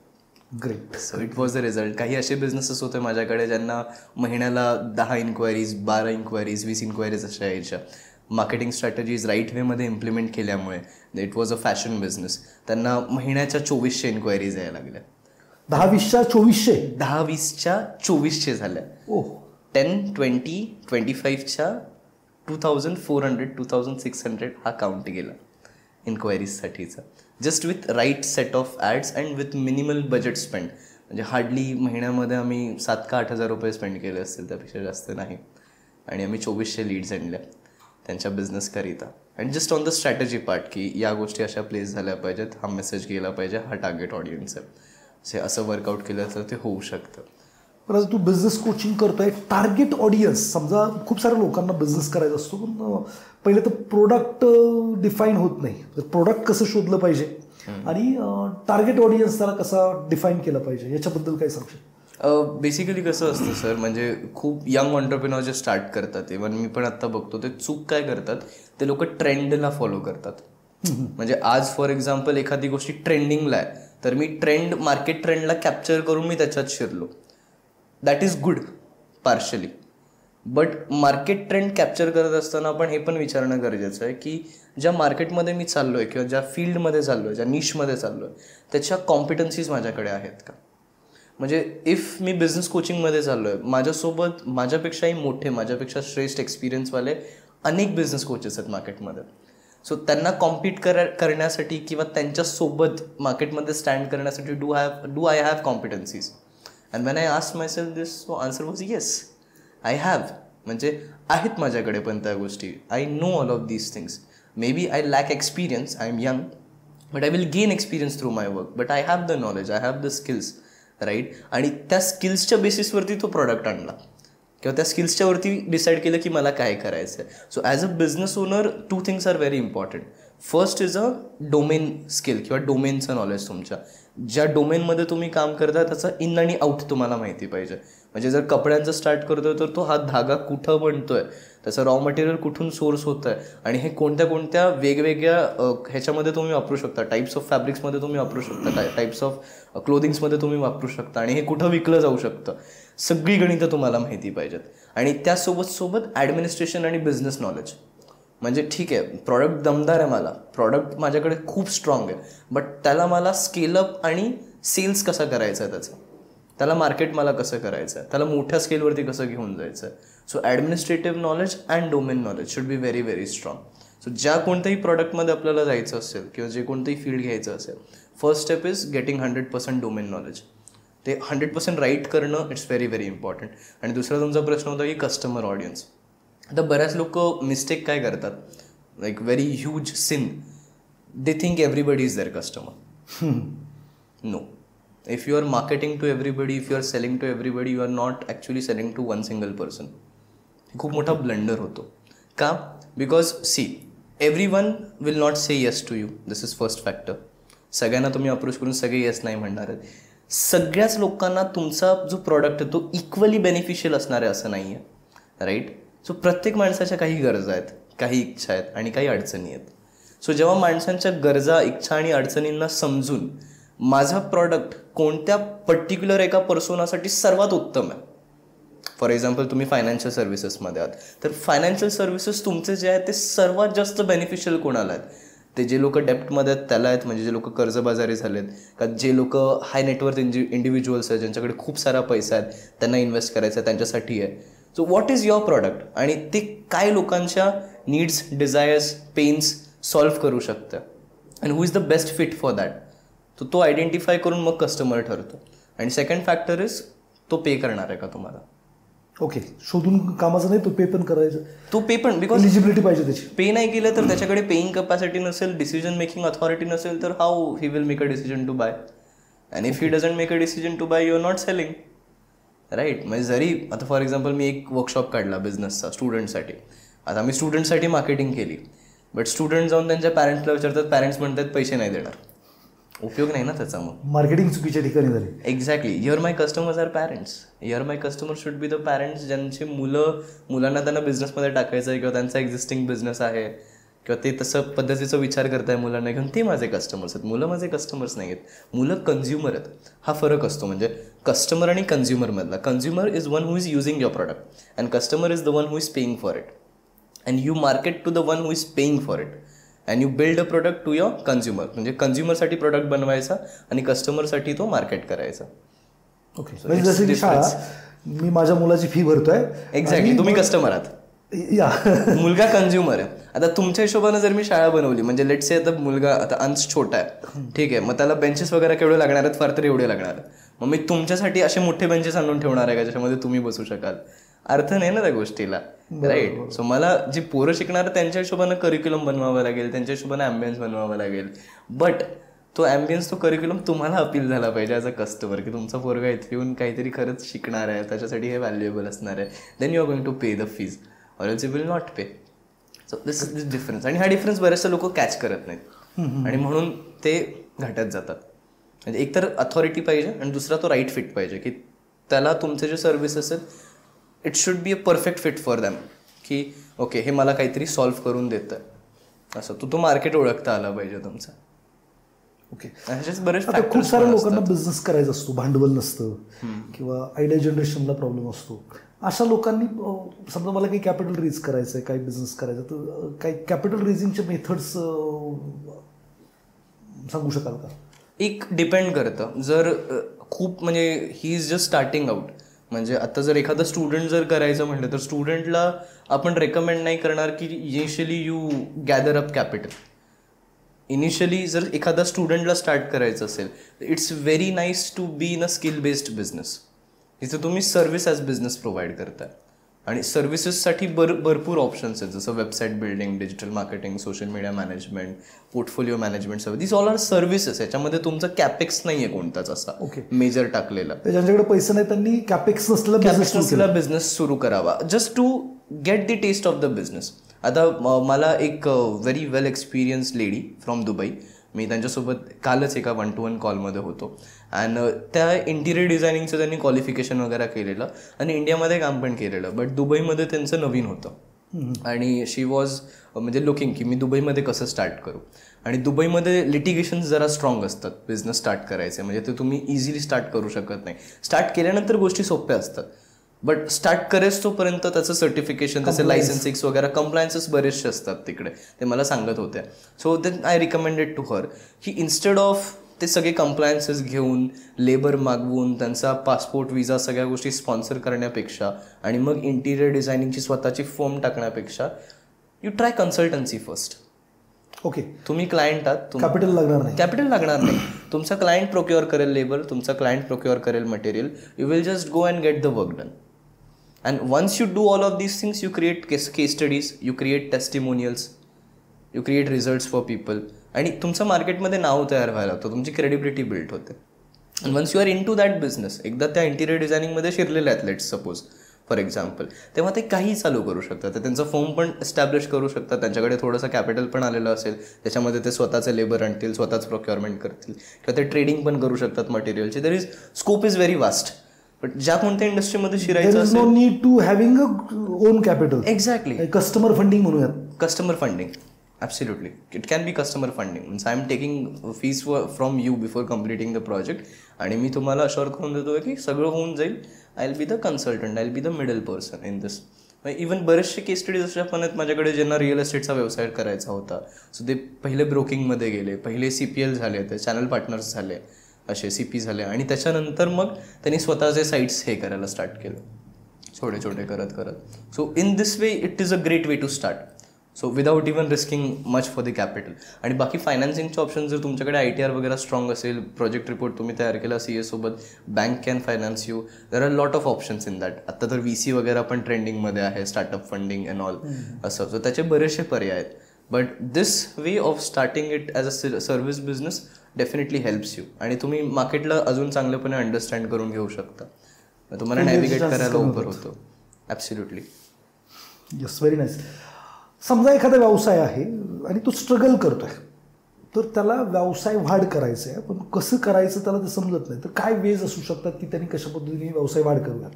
Great. So it was the result. काही असे बिझनेसेस होते माझ्याकडे ज्यांना महिन्याला 10 इन्क्वायरीज, 12 इन्क्वायरीज, 20 इन्क्वायरीज अशा यायच्या. मार्केटिंग स्ट्रॅटेजीज राईट वेमध्ये इम्प्लिमेंट केल्यामुळे, it was a fashion business, त्यांना महिन्याच्या 2400 इन्क्वायरीज यायला लागल्या. 10-20च्या 2400? 10-20च्या 2400 झाल्या. 10, 20, 25च्या 2400, 2600 हा काउंट गेला इन्क्वायरीजसाठीचा, just with right set of ads and with minimal budget spend. म्हणजे हार्डली महिन्यामध्ये आम्ही 7,000 का 8,000 रुपये स्पेंड केले असतील, त्यापेक्षा जास्त नाही. आणि आम्ही 2400 लीड्स आणल्या त्यांच्या बिझनेसकरिता. And just on the strategy part, की या गोष्टी अशा प्लेस झाल्या पाहिजेत, हा मेसेज गेला पाहिजे, हा टार्गेट ऑडियन्स आहे, असं वर्कआउट केलं तर ते होऊ शकतं. परंतु तू बिझनेस कोचिंग करतोय, टार्गेट ऑडियन्स, समजा खूप साऱ्या लोकांना बिझनेस करायचा असतो, पण पहिले तर प्रोडक्ट डिफाईन होत नाही. तर प्रोडक्ट कसं शोधलं पाहिजे आणि टार्गेट ऑडियन्स त्याला कसा डिफाईन केलं पाहिजे, याच्याबद्दल काय सांगशील? बेसिकली कसं असतं सर, म्हणजे खूप यंग ऑन्टरप्रिनॉर जे स्टार्ट करतात, इव्हन मी पण आत्ता बघतो, ते चूक काय करतात, ते लोक ट्रेंडला फॉलो करतात. म्हणजे आज फॉर एक्झाम्पल एखादी गोष्टी ट्रेंडिंगला आहे, तर मी मार्केट ट्रेंडला कॅप्चर करून मी त्याच्यात शिरलो. That is good partially, but market trend capture करत असताना आपण हे पण विचारणं गरजेचं आहे की ज्या मार्केटमध्ये मी चाललो आहे किंवा ज्या फील्डमध्ये चाललो आहे, ज्या निशमध्ये चाललो आहे, त्याच्या कॉम्पिटन्सीज माझ्याकडे आहेत का. म्हणजे इफ मी बिझनेस कोचिंगमध्ये चाललो आहे, माझ्यासोबत माझ्यापेक्षाही मोठे, माझ्यापेक्षा श्रेष्ठ एक्सपिरियन्सवाले अनेक बिझनेस कोचेस आहेत मार्केटमध्ये. सो त्यांना कॉम्पीट करण्यासाठी किंवा त्यांच्यासोबत मार्केटमध्ये स्टँड करण्यासाठी do I have competencies. And when I asked myself this, so answer was yes, I have. म्हणजे आहेत माझ्याकडे पण त्या गोष्टी. I know all of these things. Maybe I lack experience, I am young, but I will gain experience through my work, but I have the knowledge, I have the skills, right. आणि त्या स्किल्सच्या बेसिसवरती तो product आणला किंवा त्या स्किल्सच्यावरती decide केलं की मला काय करायचं आहे. So as a business owner 2 things are very important. First is a domain skill किंवा डोमेनचं नॉलेज. तुमच्या ज्या डोमेनमध्ये तुम्ही काम करता त्याचा इन आणि आउट तुम्हाला माहिती पाहिजे. म्हणजे जर कपड्यांचं स्टार्ट करतोय तर तो हा धागा कुठं बनतोय, त्याचं रॉ मटेरियल कुठून सोर्स होतं आहे आणि हे कोणत्या कोणत्या वेगवेगळ्या ह्याच्यामध्ये तुम्ही वापरू शकता, टाईप्स ऑफ फॅब्रिक्समध्ये तुम्ही वापरू शकता, टाईप्स ऑफ क्लोदिंग्समध्ये तुम्ही वापरू शकता आणि हे कुठं विकलं जाऊ शकतं. सगळी गणितं तुम्हाला माहिती पाहिजेत. आणि त्यासोबत ॲडमिनिस्ट्रेशन आणि बिझनेस नॉलेज. म्हणजे ठीक आहे, प्रॉडक्ट दमदार आहे, मला प्रॉडक्ट माझ्याकडे खूप स्ट्रॉंग आहे, बट त्याला मला स्केलअप आणि सेल्स कसा करायचा आहे, त्याला मार्केट मला कसं करायचं आहे, त्याला मोठ्या स्केलवरती कसं घेऊन जायचं आहे. So administrative knowledge and domain knowledge should be very very strong. So ज्या कोणत्याही प्रॉडक्टमध्ये आपल्याला जायचं असेल किंवा जे कोणतंही फील्ड घ्यायचं असेल, first step is getting 100% domain knowledge. ते 100% राईट करणं इट्स व्हेरी व्हेरी इम्पॉर्टंट. आणि दुसरा तुमचा प्रश्न होता की कस्टमर ऑडियन्स. आता बऱ्याच लोक मिस्टेक काय करतात, like very huge sin, they think everybody is their customer. No, if you are marketing to everybody, if you are selling to everybody, you are not actually selling to one single person. खूप मोठा blunder होतो. का? Because see, everyone will not say yes to you. This is first factor. सगळ्यांना तुम्ही approach करून सगळे yes नाही म्हणणार आहेत. सगळ्याच लोकांना तुमचा जो प्रॉडक्ट आहे तो इक्वली बेनिफिशियल असणार आहे असं नाही आहे, राईट? सो प्रत्येक माणसाच्या काही गरजा आहेत, काही इच्छा आहेत आणि काही अडचणी आहेत. सो जेव्हा माणसांच्या गरजा, इच्छा आणि अडचणींना समजून माझा प्रॉडक्ट कोणत्या पर्टिक्युलर एका पर्सोनासाठी सर्वात उत्तम आहे. फॉर एक्झाम्पल तुम्ही फायनान्शियल सर्व्हिसेसमध्ये आहात, तर फायनान्शियल सर्व्हिसेस तुमचे जे आहेत ते सर्वात जास्त बेनिफिशियल कोणाला आहेत? ते जे लोक डेप्टमध्ये आहेत त्याला आहेत, म्हणजे जे लोक कर्जबाजारी झालेत, का जे लोक हाय नेटवर्थ इंडिव्हिज्युअल्स आहेत, ज्यांच्याकडे खूप सारा पैसा आहे, त्यांना इन्व्हेस्ट करायचं आहे, त्यांच्यासाठी आहे. So what is your product आणि ते काय लोकांच्या नीड्स, डिझायर्स, पेन्स सॉल्व्ह करू शकतं आणि who is the best fit for that. तो आयडेंटिफाय करून मग कस्टमर ठरतो. आणि सेकंड फॅक्टर इज तो पे करणार आहे का तुम्हाला. ओके, शोधून कामाचं नाही, तो पे पण करायचं. तो पे पण, बिकॉज एलिजिबिलिटी पाहिजे त्याची. पे नाही केलं तर त्याच्याकडे पेईंग कॅपॅसिटी नसेल, डिसिजन मेकिंग अथॉरिटी नसेल, तर how he will make a decision to buy. And if he doesn't make a decision to buy, you are not selling, right? म्हणजे जरी आता फॉर एक्झाम्पल मी एक वर्कशॉप काढला बिझनेसचा स्टुडंटसाठी. आता मी स्टुडंटसाठी मार्केटिंग केली, बट स्टुडंट जाऊन त्यांच्या पॅरेंट्सला विचारतात, पॅरेंट्स म्हणतात पैसे नाही देणार. उपयोग नाही ना त्याचा. मग मार्केटिंग चुकीच्या ठिकाणी झाली. Exactly. Your my customers are parents. Your my customer should be the parents ज्यांची मुलांना त्यांना बिझनेसमध्ये टाकायचं आहे किंवा त्यांचा एक्झिस्टिंग बिझनेस आहे किंवा ते तसं पद्धतीचा विचार करताय मुलांना घेऊन, ते माझे कस्टमर्स आहेत. मुलं माझे कस्टमर्स नाही आहेत, मुलं कन्झ्युमर आहेत. हा फरक असतो म्हणजे कस्टमर आणि कन्झ्युमरमधला. Consumer is one who is using your product and customer is the one who is paying for it. And you market to the one who is paying for it and you build a product to your consumer. म्हणजे कन्झ्युमरसाठी product बनवायचा आणि कस्टमरसाठी तो market करायचा. Okay, म्हणजे जसं की शाळा, मी माझ्या मुलाची फी भरतोय. एक्झॅक्टली, तुम्ही कस्टमर आहात, मुलगा कन्झ्युमर आहे. आता तुमच्या हिशोबानं जर मी शाळा बनवली, म्हणजे लेट्स से आता मुलगा, आता अंश छोटा आहे, ठीक आहे, मग त्याला बेंचेस वगैरे केवढे लागणार आहेत? फार तर एवढे लागणार आहेत. मग मी तुमच्यासाठी असे मोठे बेंचेस आणून ठेवणार आहे का ज्याच्यामध्ये तुम्ही बसू शकाल? अर्थ नाही ना त्या गोष्टीला, राईट? सो मला जी पोरं शिकणार त्यांच्या हिशोबानं करिक्युलम बनवावं लागेल, त्यांच्या हिशोबानं ॲम्बियन्स बनवावं लागेल, बट तो ॲम्बियन्स, तो करिक्युलम तुम्हाला अपील झाला पाहिजे ॲज अ कस्टमर, की तुमचा पोरगा इथे येऊन काहीतरी खरंच शिकणार आहे, त्याच्यासाठी हे व्हॅल्युएबल असणार आहे. Then you are going to pay the fees or else you will not pay. So this is the difference. आणि हा डिफरन्स बरेचसे लोक कॅच करत नाहीत आणि म्हणून ते घाटत जातात. म्हणजे एक तर अथॉरिटी पाहिजे आणि दुसरा तो राईट फिट पाहिजे, की त्याला तुमचे जे सर्व्हिसेस आहेत it should be a perfect fit for them, की ओके हे मला काहीतरी सॉल्व्ह करून देतं असं. तो मार्केट ओळखता आला पाहिजे तुमचा. ओके, बरेच खूप साऱ्या लोकांना बिझनेस करायचा असतो, भांडवल नसतं किंवा आयडिया जनरेशनला प्रॉब्लेम असतो. अशा लोकांनी समजा मला काही कॅपिटल रेज करायचं आहे, काही बिझनेस करायचं, तर काही कॅपिटल रेजिंगचे मेथड्स सांगू शकाल का? एक डिपेंड करतं. जर खूप म्हणजे he is just starting out, म्हणजे आता जर एखादा स्टुडंट जर करायचं म्हटलं तर स्टुडंटला आपण रेकमेंड नाही करणार की initially you gather up capital. Initially जर एखादा स्टुडंटला स्टार्ट करायचं असेल, it's very nice to be in a skill based business. इथं तुम्ही सर्व्हिस ॲज बिझनेस प्रोव्हाइड करताय आणि सर्व्हिसेससाठी भरपूर ऑप्शन्स आहेत, जसं website building, digital marketing, social media management, portfolio management, service. This all are services. याच्यामध्ये तुमचा कॅपेक्स नाही आहे कोणताच असा मेजर टाकलेला. ज्यांच्याकडे पैसे नाही त्यांनी कॅपेक्स नसलेला बिझनेस सुरू करावा, just to get the taste of the business. आता मला एक very well experience lady from Dubai, मी त्यांच्यासोबत कालच एका 1-to-1 कॉलमध्ये होतो. अँड त्या इंटिरियर डिझायनिंगचं त्यांनी क्वालिफिकेशन वगैरे केलेलं आणि इंडियामध्ये काम पण केलेलं, बट दुबईमध्ये त्यांचं नवीन होतं आणि शी वॉज म्हणजे लुकिंग की मी दुबईमध्ये कसं स्टार्ट करू. आणि दुबईमध्ये लिटिगेशन्स जरा स्ट्रॉंग असतात बिझनेस स्टार्ट करायचे, म्हणजे ते तुम्ही इझिली स्टार्ट करू शकत नाही. स्टार्ट केल्यानंतर गोष्टी सोप्या असतात, बट स्टार्ट करेस तोपर्यंत त्याचं सर्टिफिकेशन, त्याचे लायसन्सिंग्स वगैरे कंप्लायन्सेस बरेचसे असतात तिकडे, ते मला सांगत होत्या. So then I recommended to her की इन्स्टेड ऑफ ते सगळे कंप्लायन्सेस घेऊन लेबर मागवून त्यांचा पासपोर्ट विजा सगळ्या गोष्टी स्पॉन्सर करण्यापेक्षा आणि मग इंटिरियर डिझायनिंगची स्वतःची फर्म टाकण्यापेक्षा you try consultancy first. Okay, तुम्ही क्लायंट आहात, कॅपिटल लागणार नाही. तुमचा क्लायंट प्रोक्युअर करेल लेबर, तुमचा क्लायंट प्रोक्युअर करेल material, you will just go and get the work done. And once you do all of these things, you create case studies, you create testimonials, you create results for people, आणि तुमचं मार्केटमध्ये नाव तयार व्हायला लागतं, तुमची credibility build होते. And once you R in to that business, एकदा त्या इंटिरियर डिझायनिंगमध्ये शिरलेले आहेत लेट्स सपोज फॉर एक्झाम्पल, तेव्हा ते काही चालू करू शकतात. ते त्यांचं फर्म पण एस्टॅब्लिश करू शकतात, त्यांच्याकडे थोडंसं कॅपिटल पण आलेलं असेल, त्याच्यामध्ये ते स्वतःचे लेबर आणतील, स्वतःच प्रोक्युअरमेंट करतील, किंवा ते ट्रेडिंग पण करू शकतात मटेरियलची. There is scope is very vast. But ज्या कोणत्या इंडस्ट्रीमध्ये शिरायचं असेल, no need to having a own capital. Exactly, customer funding म्हणूयात. Customer funding, absolutely, it can be customer funding. Means I am taking fees from you before completing the project, आणि मी तुम्हाला assure करून देतो की सगळं होऊन जाईल. I will be the consultant, I will be the middle person in this. Even बरेचसे केस studies अशा पण आहेत माझ्याकडे ज्यांना रिअल एस्टेटचा व्यवसाय करायचा होता, सो ते पहिले ब्रोकिंगमध्ये गेले, पहिले CPL झाले, ते चॅनल पार्टनर्स झाले, असे CP झाले, आणि त्याच्यानंतर मग त्यांनी स्वतःचे साईट्स हे करायला स्टार्ट केलं, छोटे छोटे करत करत. So in this way it is a great way to start. So without even risking much for the capital. आणि बाकी फायनान्सिंगचे ऑप्शन, जर तुमच्याकडे ITR वगैरे स्ट्रॉंग असेल, प्रोजेक्ट रिपोर्ट तुम्ही तयार केला CA सोबत, bank can finance you, there are lot of options in that. आता तर VC वगैरे पण ट्रेंडिंगमध्ये आहे, स्टार्टअप फंडिंग अँड ऑल असं. सो त्याचे बरेचसे पर्याय आहेत. But this way of starting it as a service business definitely helps you, आणि तुम्ही मार्केटला अजून चांगल्यापणे अंडरस्टँड करून घेऊ शकता, तुम्हाला नॅव्हिगेट करायला उपर होतो. ॲब्सोल्युटली. Yes, very nice. समजा एखादा व्यवसाय आहे आणि तो स्ट्रगल करतोय, तर त्याला व्यवसाय वाढ करायचं आहे, पण कसं करायचं त्याला ते समजत नाही, तर काय वेज असू शकतात की त्यांनी कशा पद्धतीने व्यवसाय वाढ करूयात?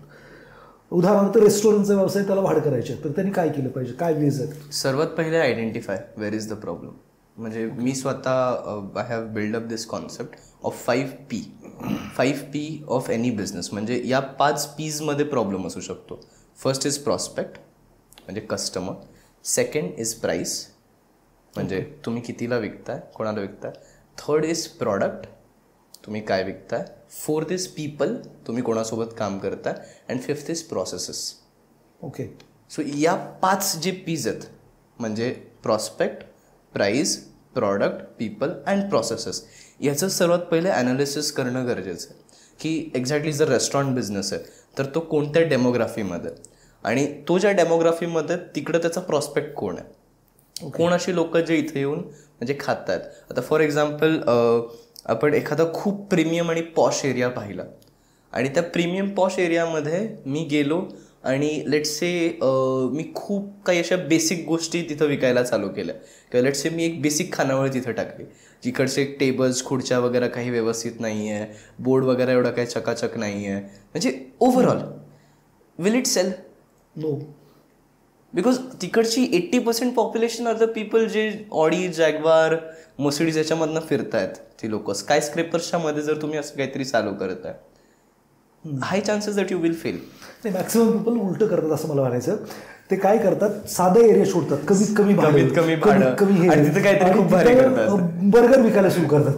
उदाहरणार्थ रेस्टॉरंटचा व्यवसाय त्याला वाढ करायची आहे, तर त्यांनी काय केलं पाहिजे, काय वेज आहेत? सर्वात पहिले identify where is the problem. म्हणजे मी स्वतः I have build up this concept of 5P of any business. म्हणजे या 5 P'मध्ये प्रॉब्लेम असू शकतो. फर्स्ट इज प्रॉस्पेक्ट, म्हणजे कस्टमर. सेकंड इज प्राईस, म्हणजे तुम्ही कितीला विकताय, कोणाला विकताय. थर्ड इज प्रॉडक्ट, तुम्ही काय विकताय. फोर्थ इज पीपल, तुम्ही कोणासोबत काम करताय. And fifth is processes. Okay. So या 5 जे P's आहेत, म्हणजे prospect, price, product, people and processes, याचं सर्वात पहिले ॲनालिसिस करणं गरजेचं आहे की एक्झॅक्टली जर रेस्टॉरंट बिझनेस आहे तर तो कोणत्या डेमोग्राफीमध्ये, आणि तो ज्या डेमोग्राफीमध्ये तिकडं त्याचा प्रॉस्पेक्ट कोण आहे, कोण अशी लोक जे इथे येऊन म्हणजे खात आहेत. आता फॉर एक्झाम्पल आपण एखादा खूप प्रीमियम आणि पॉश एरिया पाहिला, आणि त्या प्रीमियम पॉश एरियामध्ये मी गेलो आणि लेट्स से मी खूप काही अशा बेसिक गोष्टी तिथं विकायला चालू केल्या, किंवा लेट्स से मी एक बेसिक खानावळ तिथं टाकली, जिकडचे टेबल्स खुर्च्या वगैरे काही व्यवस्थित नाही आहे, बोर्ड वगैरे एवढा काही चकाचक नाही आहे, म्हणजे overall will it sell? No. Because तिकडची 80% पॉप्युलेशन आर द पीपल जे ऑडी, जॅग्वार, मर्सिडीज याच्यामधनं फिरतायत. ती लोक स्काय स्क्रेपर्सच्या मध्ये जर तुम्ही असं काहीतरी चालू करत आहे, high chances that you will fail. नाही, मॅक्सिमम पीपल उलटं करतात असं मला म्हणायचं. ते काय करतात, साधा एरिया सोडतात, कमीत कमी बर्गर विकायला सुरू करतात.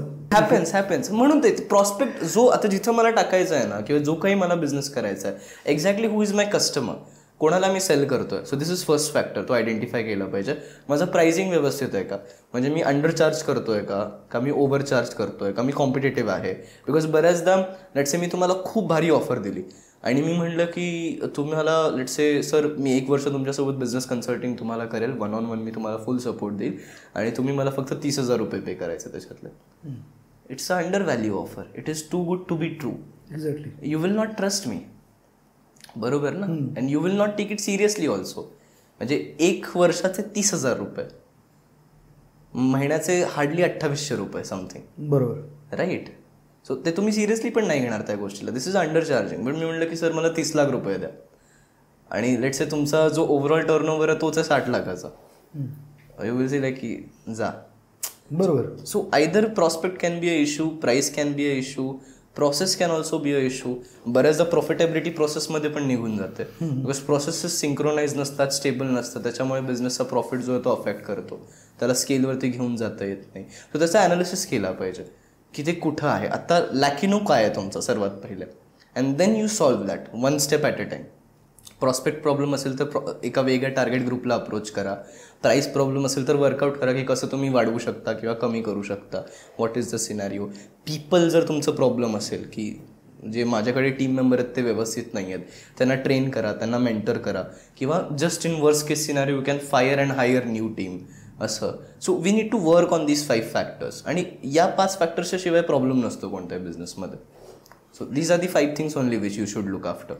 हॅपन्स. म्हणून ते प्रॉस्पेक्ट जो आता जिथं मला टाकायचं आहे ना, किंवा जो काही मला बिझनेस करायचा आहे, exactly who is my customer, कोणाला मी सेल करतोय. So this is first factor, तो आयडेंटिफाय केला पाहिजे. माझं प्राइसिंग व्यवस्थित आहे का, म्हणजे मी अंडर चार्ज करतोय का मी ओव्हर चार्ज करतोय का, मी कॉम्पिटेटिव्ह आहे. बिकॉज बऱ्याचदा लेट्स से मी तुम्हाला खूप भारी ऑफर दिली आणि मी म्हटलं की तुम्हाला लेट्स से सर मी 1 वर्ष तुमच्यासोबत बिझनेस कन्सल्टिंग तुम्हाला करेल, 1-on-1 मी तुम्हाला फुल सपोर्ट देईल, आणि तुम्ही मला फक्त 30,000 रुपये पे करायचे त्याच्यातले. It's a under value offer. It is too good to be true. Exactly. You will not trust me, बरोबर ना, and you will not take it seriously also. म्हणजे 1 वर्षाचे 30,000 रुपये, महिन्याचे हार्डली 2800 रुपये समथिंग. बरोबर. राईट. सो ते तुम्ही सिरियसली पण नाही घेणार त्या गोष्टीला. दिस इज अंडर चार्जिंग. बट मी म्हटलं की सर मला 30 लाख रुपये द्या, आणि लेट्स से तुमचा जो ओव्हरऑल टर्नओव्हर आहे तोच आहे 60 लाखाचा. यू विल सी लाईक की जा. बरोबर. So either prospect can be a issue, price can be a issue, process can also be a issue. बऱ्याचदा प्रॉफिटेबिलिटी प्रोसेसमध्ये पण निघून जाते, बिकॉज प्रोसेसेस सिंक्रोनाइज नसतात, स्टेबल नसतात, त्याच्यामुळे बिझनेसचा प्रॉफिट जो आहे तो अफेक्ट करतो, त्याला स्केलवरती घेऊन जाता येत नाही. सो त्याचा ॲनालिसिस केला पाहिजे की ते कुठं आहे आता, लॅकिनो काय आहे तुमचा सर्वात पहिले, and then you solve that one step at a time. Prospect problem असेल तर एका वेगळ्या टार्गेट ग्रुपला अप्रोच करा. प्राईस प्रॉब्लेम असेल तर वर्कआउट करा की कसं तुम्ही वाढवू शकता किंवा कमी करू शकता, what is the scenario. People जर तुमचं प्रॉब्लेम असेल की जे माझ्याकडे टीम मेंबर आहेत ते व्यवस्थित नाही आहेत, त्यांना ट्रेन करा, त्यांना मेंटर करा, किंवा just in worst case scenario you can fire and hire new team असं. So we need to work on these 5 factors, आणि या 5 फॅक्टर्सच्या शिवाय प्रॉब्लेम नसतो कोणत्याही बिझनेसमध्ये. So these are the 5 things only which you should look after.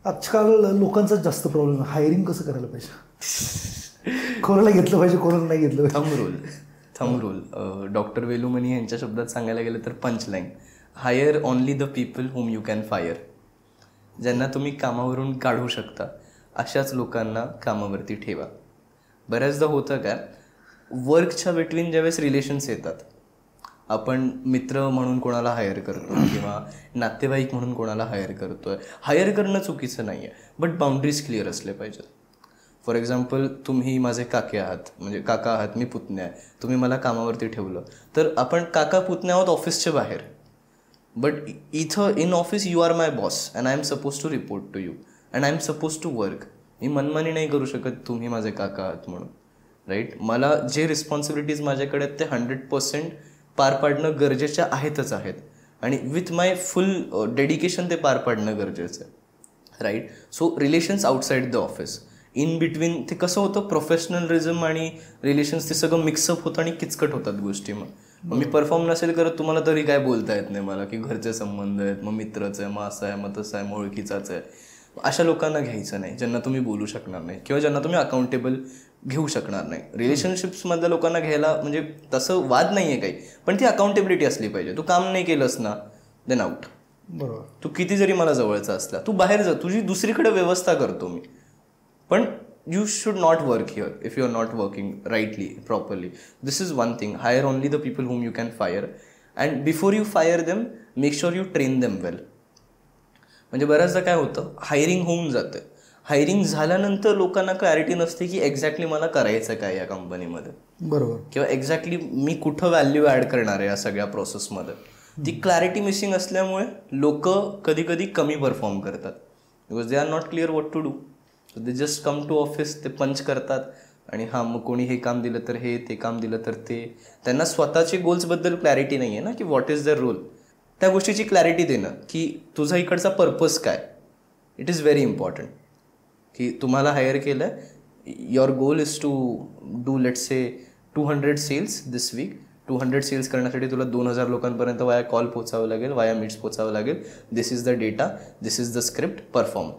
आजकाल लोकांचा जास्त प्रॉब्लेम आहे, हायरिंग कसं करायला पाहिजे, कोणाला घेतलं पाहिजे, कोणाला नाही घेतलं पाहिजे. थंब रूल डॉक्टर वेलुमनी यांच्या शब्दात सांगायला गेलं तर punchline: hire only the people whom you can fire. ज्यांना तुम्ही कामावरून काढू शकता अशाच लोकांना कामावरती ठेवा. बऱ्याचदा होतं काय, वर्कच्या बिटवीन ज्यावेळेस रिलेशन्स येतात, आपण मित्र म्हणून कोणाला हायर करतो किंवा नातेवाईक म्हणून कोणाला हायर करतोय. हायर करणं चुकीचं नाही आहे, बट बाउंड्रीज क्लिअर असले पाहिजेत. फॉर एक्झाम्पल, तुम्ही माझे काके आहात, म्हणजे काका आहात, मी पुतण्या आहे, तुम्ही मला कामावरती ठेवलं तर आपण काका पुतण्या आहोत ऑफिसच्या बाहेर, बट इथं in office you are my boss and I am suppose to report to you and I am suppose to work. मी मनमानी नाही करू शकत तुम्ही माझे काका आहात म्हणून, राईट. मला जे रिस्पॉन्सिबिलिटीज माझ्याकडे आहेत ते 100% पार पाडणं गरजेच्या आहेतच आहेत, आणि विथ माय फुल डेडिकेशन ते पार पाडणं गरजेचं आहे, right. So relations outside the office, in between ते कसं होतं, प्रोफेशनलिझम आणि रिलेशन्स ते सगळं मिक्सअप होतं आणि किचकट होतात गोष्टी. मग मी परफॉर्म नसेल करत, तुम्हाला तरी काय बोलता येत नाही मला की घरचे संबंध आहेत, मग मित्रच आहे, मग असं आहे, मग तसं आहे, मग ओळखीचाच आहे. अशा लोकांना घ्यायचं नाही ज्यांना तुम्ही बोलू शकणार नाही किंवा ज्यांना तुम्ही अकाउंटेबल घेऊ शकणार नाही. रिलेशनशिप्समधल्या लोकांना घ्यायला म्हणजे तसं वाद नाही आहे काही, पण ती अकाउंटेबिलिटी असली पाहिजे. तू काम नाही केलंस ना, देन आउट. बरोबर. तू किती जरी मला जवळचा असला, तू बाहेर जा, तुझी दुसरीकडे व्यवस्था करतो मी, पण you should not work here if you are not working rightly, properly. This is one thing. Hire only the people whom you can fire, and before you fire them, make sure you train them well. म्हणजे बऱ्याचदा काय होतं, hiring होऊन जातं, hiring झाल्यानंतर लोकांना clarity नसते की एक्झॅक्टली मला करायचं काय या कंपनीमध्ये, बरोबर, किंवा एक्झॅक्टली मी कुठं व्हॅल्यू ॲड करणार आहे या सगळ्या प्रोसेसमध्ये. ती क्लॅरिटी मिसिंग असल्यामुळे लोक कधी कधी कमी परफॉर्म करतात, because they are not clear what to do. They just come to office, ते पंच करतात, आणि हां मग कोणी हे काम दिलं तर हे, ते काम दिलं तर ते. त्यांना स्वतःचे गोल्सबद्दल क्लॅरिटी नाही आहे ना, की व्हॉट इज द रोल. त्या गोष्टीची क्लॅरिटी देणं की तुझा इकडचा पर्पज काय, इट इज व्हेरी इम्पॉर्टंट. की तुम्हाला हायर केलं आहे, your goal is to do let's say 200 sales this week. 200 sales करण्यासाठी तुला 2000 लोकांपर्यंत वाया कॉल पोचावं लागेल, वाया मीट्स पोचावं लागेल. This is the data, this is the script, perform.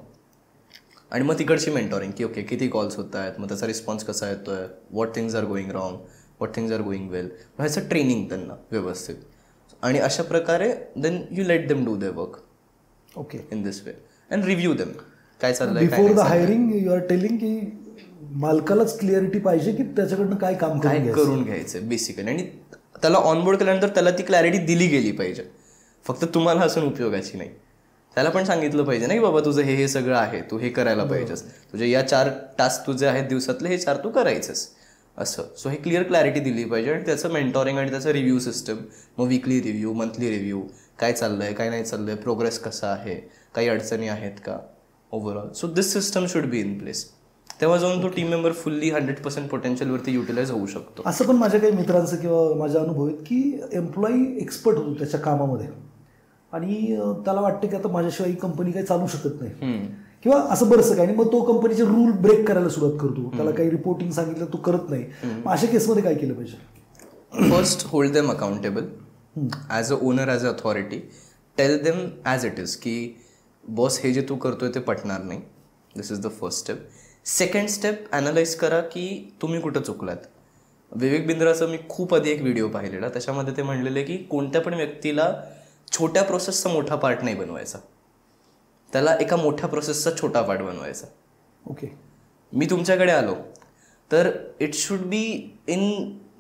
आणि मग तिकडची मेंटॉरिंग की ओके किती कॉल्स होत आहेत, मग त्याचा रिस्पॉन्स कसा येतो आहे, what things are going wrong, what things are going well. ह्याचं ट्रेनिंग त्यांना व्यवस्थित, आणि अशा प्रकारे then you let them do their work okay in this way and review them काय चाललंय. Before the hiring you are telling की मालकालाच क्लिअरिटी पाहिजे की त्याच्याकडनं काय काम करून घ्यायचं बेसिकली, आणि त्याला ऑनबोर्ड केल्यानंतर त्याला ती क्लॅरिटी दिली गेली पाहिजे, फक्त तुम्हाला असून उपयोगाची नाही. त्याला पण सांगितलं पाहिजे ना की बाबा तुझं हे सगळं आहे, तू हे करायला पाहिजेस, तुझे या 4 टास्क तुझे आहेत दिवसातले, हे 4 तू करायचंस असं. सो हे क्लिअर क्लॅरिटी दिली पाहिजे, आणि त्याचं मेंटॉरिंग आणि त्याचं रिव्ह्यू सिस्टम, मग वीकली रिव्ह्यू, मंथली रिव्ह्यू, काय चाललंय काय नाही चाललंय, प्रोग्रेस कसा आहे, काही अडचणी आहेत का overall. So this system should be in place. तेव्हा जाऊन तो टीम मेंबर फुल्ली 100% पोटेन्शियलवरती युटिलाइज होऊ शकतो. असं पण माझ्या काही मित्रांचं किंवा माझ्या अनुभव आहेत की एम्प्लॉई एक्सपर्ट होतो त्याच्या कामामध्ये, आणि त्याला वाटतं की आता माझ्याशिवाय ही कंपनी काही चालू शकत नाही किंवा असं बरंचसं काय, आणि मग तो कंपनीचे रूल ब्रेक करायला सुरुवात करतो. त्याला काही रिपोर्टिंग सांगितलं तो करत नाही. अशा केसमध्ये काय केलं पाहिजे? First, hold them accountable as a owner, as a authority. Tell them as it is की बॉस हे जे तू करतोय ते पटणार नाही. This is the first step. Second step analyse करा की तुम्ही कुठं चुकलात. विवेक बिंद्राचं मी खूप आधी एक व्हिडिओ पाहिलेला, त्याच्यामध्ये ते म्हणलेले की कोणत्या पण व्यक्तीला छोट्या प्रोसेसचा मोठा पार्ट नाही बनवायचा, त्याला एका मोठ्या प्रोसेसचा छोटा पार्ट बनवायचा. ओके. मी तुमच्याकडे आलो तर it should be in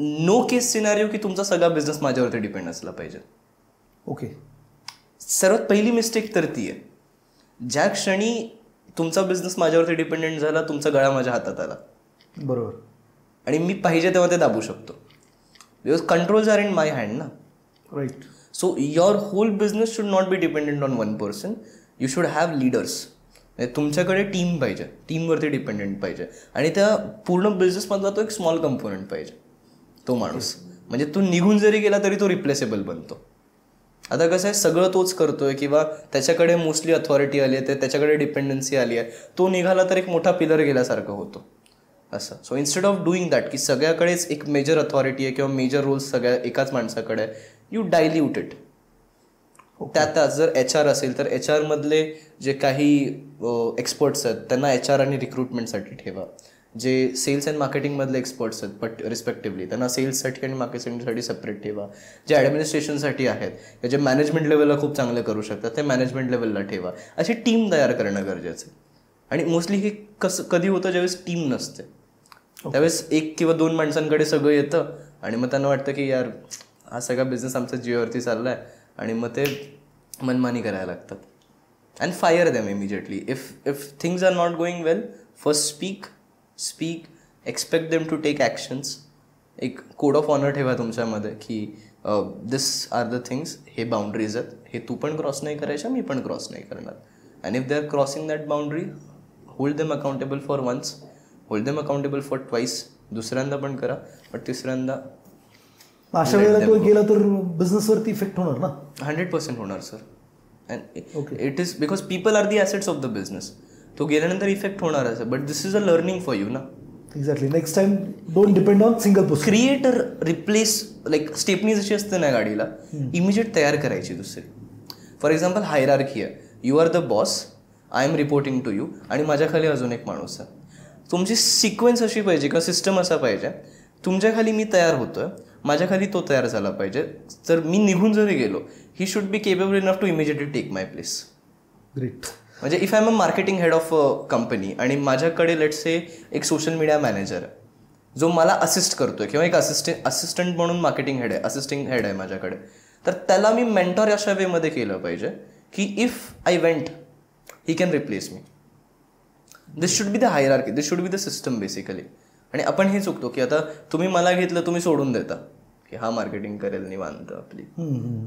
no case scenario की तुमचा सगळा बिझनेस माझ्यावरती डिपेंड असला पाहिजे. ओके. सर्वात पहिली मिस्टेक तर ती आहे, ज्या क्षणी तुमचा बिझनेस माझ्यावरती डिपेंडेंट झाला, तुमचा गळा माझ्या हातात आला. बरोबर. आणि मी पाहिजे तेव्हा ते दाबू शकतो, because controls are in my hand ना. Right. So your whole business should not be dependent on one person. You should have leaders. तुमच्याकडे टीम पाहिजे, टीमवरती डिपेंडेंट पाहिजे, आणि त्या पूर्ण बिझनेसमधला तो एक स्मॉल कंपोनंट पाहिजे तो माणूस. म्हणजे तो निघून जरी गेला तरी तो रिप्लेसेबल बनतो. आता कसं आहे, सगळं तोच करतोय किंवा त्याच्याकडे मोस्टली अथॉरिटी आली आहे, त्याच्याकडे डिपेंडन्सी आली आहे, तो निघाला तर एक मोठा पिलर गेल्यासारखं होतो असं. So instead of doing that की सगळ्याकडेच एक मेजर अथॉरिटी आहे किंवा मेजर रोल्स सगळ्या एकाच माणसाकडे आहे, यू डायल्यूट इट. त्यातच जर HR असेल तर HR मधले जे काही एक्सपर्ट्स आहेत त्यांना HR आणि रिक्रुटमेंटसाठी ठेवा. जे सेल्स अँड मार्केटिंगमधले एक्सपर्ट्स आहेत बट रिस्पेक्टिव्हली त्यांना सेल्ससाठी आणि मार्केटिंगसाठी सेपरेट ठेवा. जे ॲडमिनिस्ट्रेशनसाठी आहेत, जे मॅनेजमेंट लेवलला खूप चांगलं करू शकतात ते मॅनेजमेंट लेवलला ठेवा. अशी टीम तयार करणं गरजेचं आहे. आणि मोस्टली हे कधी होतं ज्यावेळेस टीम नसते, त्यावेळेस 1 किंवा 2 माणसांकडे सगळं येतं आणि मग त्यांना वाटतं की यार हा सगळा बिझनेस आमच्या जीवावरती चालला आहे, आणि मग ते मनमानी करायला लागतात. And fire them immediately if things are not going well. First speak, expect them to take actions. एक कोड ऑफ ऑनर ठेवा तुमच्यामध्ये की दिस आर द थिंग्स, हे बाउंड्रीज आहेत, हे तू पण क्रॉस नाही करायच्या, मी पण क्रॉस नाही करणार. And if they are crossing that boundary, hold them accountable for once, hold them accountable for twice. दुसऱ्यांदा पण करा, बट तिसऱ्यांदा. अशा वेळेला तो गेला तर बिझनेसवरती इफेक्ट होणार ना. 100% होणार sir. And it is because people are the assets of the business. तो गेल्यानंतर इफेक्ट होणार आहे, but this is a learning for you ना. Exactly. Next time don't depend on single person. Create replace, like stepney जशी असते ना गाडीला, immediate तयार करायची दुसरी. फॉर एक्झाम्पल हायरार्की आहे, you are the boss, I am reporting to you, आणि माझ्या खाली अजून एक माणूस आहे. तुमची सिक्वेन्स अशी पाहिजे किंवा सिस्टम असा पाहिजे, तुमच्या खाली मी तयार होतोय, माझ्या खाली तो तयार झाला पाहिजे. जर मी निघून जरी गेलो, he should be capable enough to immediately take my place. Great. म्हणजे if I am a marketing head of a company आणि माझ्याकडे लेट्स से एक सोशल मीडिया मॅनेजर आहे जो मला असिस्ट करतोय, किंवा एक असिस्टंट म्हणून मार्केटिंग हेड आहे, असिस्टिंग हेड आहे माझ्याकडे, तर त्याला मी मेंटॉर अशा वेमध्ये केलं पाहिजे की if I went he can replace me. This should be the hierarchy, this should be the system basically. आणि आपण हे चुकतो की आता तुम्ही मला घेतलं, तुम्ही सोडून देता की हा मार्केटिंग करेल निवांत आपली,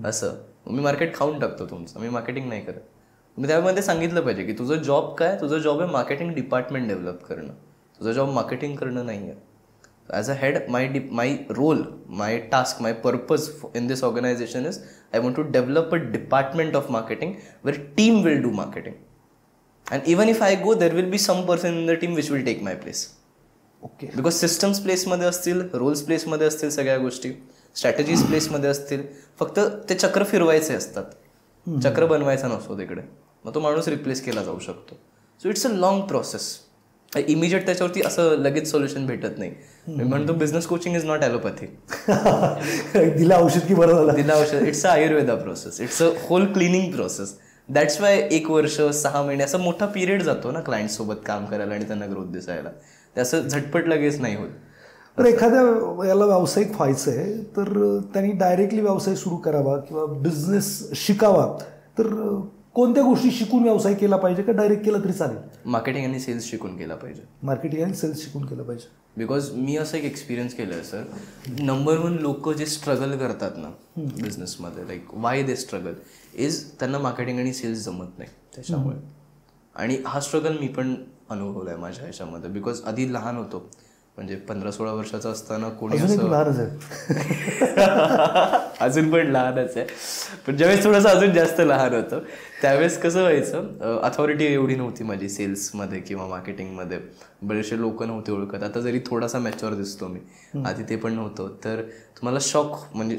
असं मी मार्केट खाऊन टाकतो तुमचं, मी मार्केटिंग नाही करत. मी त्यामध्ये सांगितलं पाहिजे की तुझं जॉब काय, तुझं जॉब आहे मार्केटिंग डिपार्टमेंट डेव्हलप करणं, तुझं जॉब मार्केटिंग करणं नाही आहे. As a head my role, my task, my purpose in this organisation is I want to develop a department of marketing where team will do marketing. And even if I go there will be some person in the team which will take my place. Okay. Because systems प्लेसमध्ये असतील, roles प्लेसमध्ये असतील, सगळ्या गोष्टी strategies प्लेसमध्ये असतील, फक्त ते चक्र फिरवायचे असतात, चक्र बनवायचा नसतो तिकडे, मग तो माणूस रिप्लेस केला जाऊ शकतो. So it's a long process. Immediate त्याच्यावरती असं लगेच सोल्युशन भेटत नाही. मी म्हणतो business coaching is not allopathy. दिला औषध की बरं झालं, दिला औषध. It's a Ayurveda process, it's a whole cleaning process. That's why 1 वर्ष 6 महिने असा मोठा पिरियड जातो ना क्लायंट सोबत काम करायला आणि त्यांना ग्रोथ दिसायला. ते असं झटपट लगेच नाही होत. तर एखाद्या याला व्यावसायिक व्हायचं आहे तर त्यांनी डायरेक्टली व्यवसाय सुरू करावा किंवा बिझनेस शिकावा, तर कोणत्या गोष्टी शिकून व्यवसाय केला पाहिजे का डायरेक्ट केला तरी चालेल? मार्केटिंग आणि सेल्स शिकून केला पाहिजे. मार्केटिंग आणि सेल्स शिकून केलं पाहिजे. बिकॉज मी असं एक एक्सपिरियन्स केलं आहे सर, नंबर 1 लोक जे स्ट्रगल करतात ना बिझनेसमध्ये, like why they struggle is त्यांना मार्केटिंग आणि सेल्स जमत नाही त्याच्यामुळे. आणि हा स्ट्रगल मी पण अनुभवला आहे माझ्या ह्याच्यामध्ये. बिकॉज आधी लहान होतो, म्हणजे 15-16 वर्षाचा असताना कोणी असं लहानच आहे अजून पण लहानच आहे, पण ज्यावेळेस थोडंसं अजून जास्त लहान होतं त्यावेळेस कसं व्हायचं, अथॉरिटी एवढी नव्हती माझी सेल्समध्ये किंवा मार्केटिंगमध्ये, बरेचसे लोक नव्हते ओळखत. आता जरी थोडासा मॅच्युअर दिसतो मी, आधी ते पण नव्हतं. तर तुम्हाला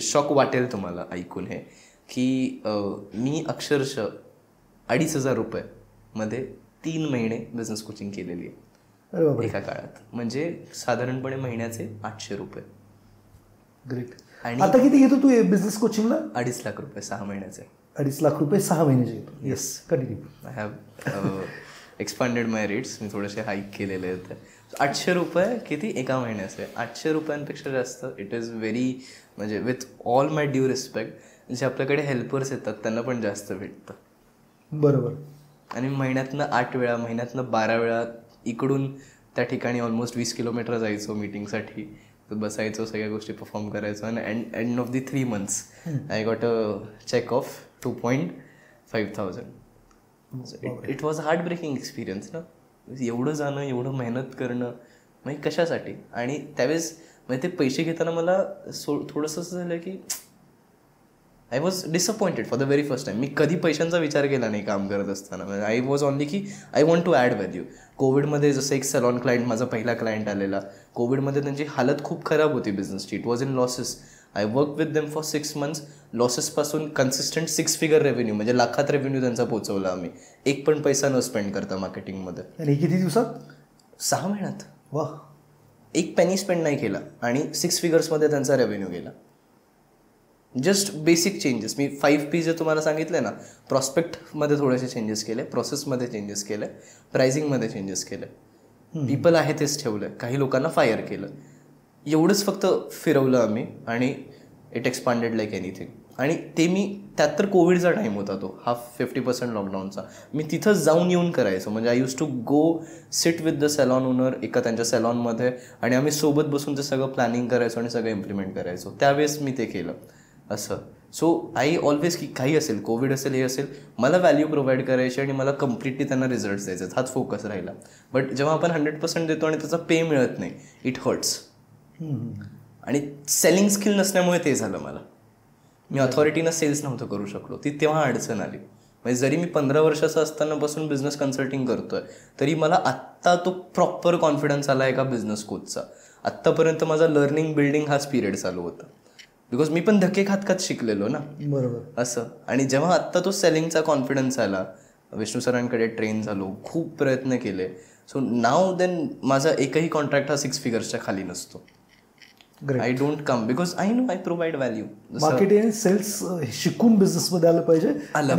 शॉक वाटेल तुम्हाला ऐकून हे की मी अक्षरशः 2,500 रुपये मध्ये 3 महिने बिझनेस कोचिंग केलेली आहे. अरे बापरे. एका काळात. म्हणजे साधारणपणे महिन्याचे 800 रुपये. ग्रेट. आणि आता किती घेतो तू बिझनेस कोचिंगला? 2.5 लाख रुपये 6 महिन्याचे. 2.5 लाख रुपये 6 महिन्याचे घेतो. Yes, continue. I have expanded my rates. मी थोडेसे हाईक केलेले आहेत. 800 रुपये किती एका महिन्याचे. 800 रुपयांपेक्षा जास्त. इट इज व्हेरी, म्हणजे with all my due respect, जे आपल्याकडे हेल्पर्स येतात त्यांना पण जास्त भेटतं. बरोबर. आणि महिन्यातनं 8 वेळा, महिन्यातनं 12 वेळा इकडून त्या ठिकाणी ऑलमोस्ट 20 किलोमीटर जायचो मीटिंगसाठी. तर बसायचो, सगळ्या गोष्टी परफॉर्म करायचो. आणि end of the 3 months I got a cheque of 2,500. It was heart breaking experience ना. एवढं जाणं, एवढं मेहनत करणं, म्हणजे कशासाठी. आणि त्यावेळेस म्हणजे ते पैसे घेताना मला थोडंसं असं झालं की I was disappointed for the very first time. मी कधी पैशांचा विचार केला नाही काम करत असताना. म्हणजे आय वॉज ऑनली की I want to add value. कोविडमध्ये जसं एक सलॉन क्लायंट, माझा पहिला क्लायंट आलेला, कोविडमध्ये त्यांची हालत खूप खराब होती बिझनेसची. It was in losses. I work with them for 6 months. लॉसेसपासून कन्सिस्टंट 6 figure रेव्हेन्यू, म्हणजे लाखात रेव्हेन्यू त्यांचा पोहोचवला आम्ही, एक पण पैसा न स्पेंड करता मार्केटिंगमध्ये. आणि किती दिवसात? 6 महिन्यात. वा. एक पेनी स्पेंड नाही केला आणि 6 figures त्यांचा रेव्हेन्यू गेला. Just basic changes. मी 5P जे तुम्हाला सांगितले ना, प्रॉस्पेक्टमध्ये थोडेसे चेंजेस केले, प्रोसेसमध्ये चेंजेस केले, प्रायझिंगमध्ये चेंजेस केले, पीपल आहे तेच ठेवलं, काही लोकांना फायर केलं. एवढंच फक्त फिरवलं आम्ही आणि इट एक्सपांडेड लाईक एनिथिंग. आणि ते मी, त्यात तर कोविडचा टाईम होता तो, हा 50% लॉकडाऊनचा. मी तिथं जाऊन येऊन करायचो. म्हणजे I use to go sit with the salon owner एका त्यांच्या सॅलॉनमध्ये, आणि आम्ही सोबत बसून ते सगळं प्लॅनिंग करायचो आणि सगळं इम्प्लिमेंट करायचो. त्यावेळेस मी ते केलं असं. सो आय ऑलवेज, की काही असेल, कोविड असेल, हे असेल, मला व्हॅल्यू प्रोव्हाइड करायची आणि मला कम्प्लिटली त्यांना रिझल्ट्स द्यायचे, हाच फोकस राहिला. बट जेव्हा आपण 100% देतो आणि त्याचा पे मिळत नाही, इट हर्ट्स. आणि सेलिंग स्किल नसल्यामुळे ते झालं मला. मी अथॉरिटीनं सेल्स नव्हतं करू शकलो. ती तेव्हा अडचण आली. म्हणजे जरी मी 15 वर्षाचा असतानापासून बिझनेस कन्सल्टिंग करतोय, तरी मला आत्ता तो प्रॉपर कॉन्फिडन्स आला एका बिझनेस कोचचा. आत्तापर्यंत माझा लर्निंग बिल्डिंग हाच पिरियड चालू होता. बिकॉज मी पण धक्के खात खात शिकलेलो ना. बरोबर. असं. आणि जेव्हा आत्ता तो सेलिंगचा कॉन्फिडन्स आला, विष्णू सरांकडे ट्रेन झालो, खूप प्रयत्न केले. सो नाव देन माझा एकही कॉन्ट्रॅक्ट हा 6 figures खाली नसतो. I don't come because I know I provide value. Marketing आणि सेल्स शिकून बिझनेसमध्ये आलं पाहिजे.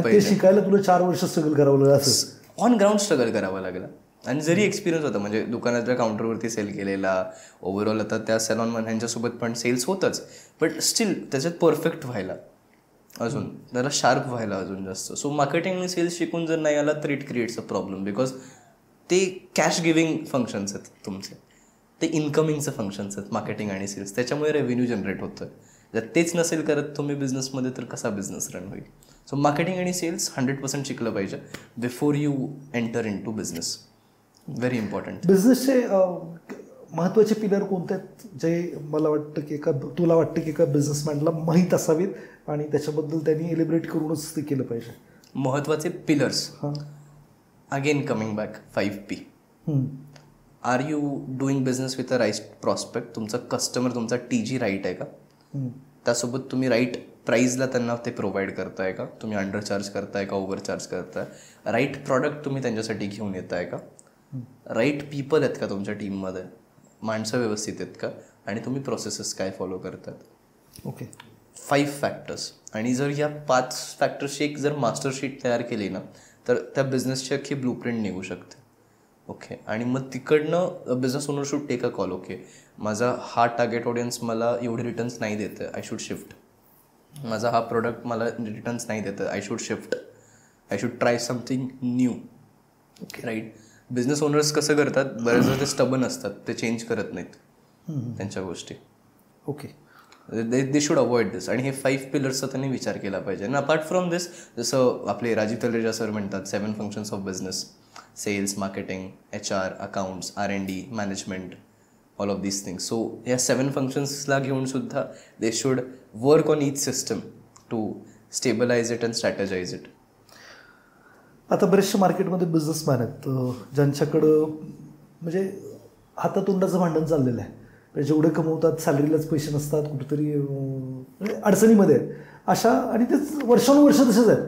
ते शिकायला तुला 4 वर्ष स्ट्रगल करावं लागलं. ऑन ग्राउंड स्ट्रगल करावा लागला. आणि जरी एक्सपिरियन्स होता, म्हणजे दुकानातल्या काउंटरवरती सेल केलेला, ओव्हरऑल आता त्या सॅलॉन ह्यांच्यासोबत पण सेल्स होतच, बट स्टील त्याच्यात परफेक्ट व्हायला अजून, त्याला शार्प व्हायला अजून जास्त. सो मार्केटिंग आणि सेल्स शिकून जर नाही आला तर it creates a problem. Because ते कॅश गिव्हिंग फंक्शन्स आहेत तुमचे, ते इन्कमिंगचे फंक्शन्स आहेत मार्केटिंग आणि सेल्स. त्याच्यामुळे रेव्हेन्यू जनरेट होतं. जर तेच नसेल करत तुम्ही बिझनेसमध्ये, तर कसा बिझनेस रन होईल. सो मार्केटिंग आणि सेल्स 100% शिकलं पाहिजे before you enter into business. Very important. बिझनेसचे महत्त्वाचे पिलर कोणते आहेत, जे मला वाटतं की तुला वाटतं की एका बिझनेसमॅनला माहीत असावेत आणि त्याच्याबद्दल त्यांनी एलिब्रेट करूनच ते केलं पाहिजे? महत्त्वाचे pillars. Again coming back 5P. Are you doing business with a right prospect. तुमचा कस्टमर, तुमचा TG राईट आहे का? त्यासोबत तुम्ही राईट प्राईजला त्यांना ते प्रोव्हाइड करताय का? तुम्ही अंडरचार्ज करताय का, ओव्हरचार्ज करताय? राईट प्रॉडक्ट तुम्ही त्यांच्यासाठी घेऊन येताय का? राईट पीपल आहेत का तुमच्या टीममध्ये? माणसं व्यवस्थित आहेत का? आणि तुम्ही प्रोसेसेस काय फॉलो करतात? ओके. 5 फॅक्टर्स. आणि जर या 5 फॅक्टर्सची एक जर मास्टरशीट तयार केली ना, तर त्या बिझनेसची अख्खी ब्लूप्रिंट निघू शकते. ओके. आणि मग तिकडनं business owner should take a call. Okay, माझा हा टार्गेट ऑडियन्स मला एवढे रिटर्न्स नाही देतं, आय शुड शिफ्ट. माझा हा प्रोडक्ट मला रिटर्न्स नाही देतं, I should shift. I should try something new. Okay, right. Business owners कसं करतात, बरेचदा ते स्टबन असतात, ते चेंज करत नाहीत त्यांच्या गोष्टी. ओके. दे शुड अवॉइड दिस. आणि हे 5 पिलर्सचा त्यांनी विचार केला पाहिजे. आणि अपार्ट फ्रॉम दिस, जसं आपले राजीव तलरेजा सर म्हणतात, 7 functions of business: sales, marketing, HR, accounts, R&D, management, all of these things. So या 7 फंक्शन्सला घेऊन सुद्धा they should work on each system to stabilise it and strategise it. आता बरेचसे मार्केटमध्ये बिझनेसमॅन आहेत ज्यांच्याकडं म्हणजे हातातोंडाचं भांडण चाललेलं आहे. जेवढे कमवतात सॅलरीलाच पैसे नसतात, कुठेतरी म्हणजे अडचणीमध्ये आहेत अशा, आणि तेच वर्षानुवर्ष तसेच आहेत.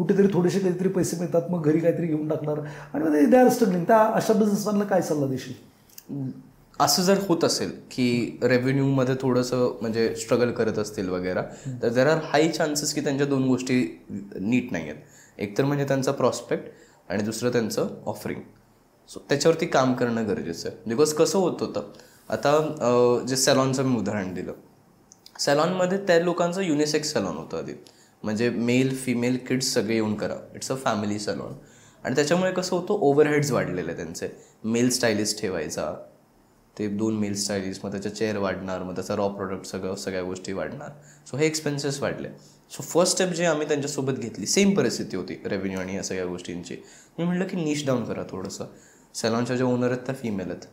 कुठेतरी थोडेसे काहीतरी पैसे मिळतात, मग घरी काहीतरी घेऊन टाकणार आणि मग दे आर स्ट्रगलिंग. त्या अशा बिझनेसमॅनला काय सल्ला देशील? असं जर होत असेल की रेव्हेन्यूमध्ये थोडंसं म्हणजे स्ट्रगल करत असतील वगैरे, तर देर आर हाय चान्सेस की त्यांच्या दोन गोष्टी नीट नाही आहेत. एकतर म्हणजे त्यांचा प्रॉस्पेक्ट आणि दुसरं त्यांचं ऑफरिंग. सो त्याच्यावरती काम करणं गरजेचं आहे. बिकॉज कसं होत होतं, आता जे सॅलॉनचं मी उदाहरण दिलं, सॅलॉनमध्ये त्या लोकांचं युनिसेक्स सॅलॉन होतं आधी, म्हणजे मेल फिमेल किड्स सगळे येऊन करा, इट्स अ फॅमिली सॅलॉन. आणि त्याच्यामुळे कसं होतं, ओव्हरहेड्स वाढलेले त्यांचे. मेल स्टायलिस्ट ठेवायचा, ते 2 मेल स्टायलिस्ट, मग त्याच्या चेअर वाढणार, मग त्याचा रॉ प्रोडक्ट सगळ्या गोष्टी वाढणार. सो हे एक्सपेन्सेस वाढले. सो फर्स्ट स्टेप जे आम्ही त्यांच्यासोबत घेतली, सेम परिस्थिती होती रेव्हेन्यू आणि या सगळ्या गोष्टींची. मी म्हटलं की निश डाऊन करा थोडंसं. सॅलॉनच्या ज्या ओनर आहेत त्या फिमेल आहेत,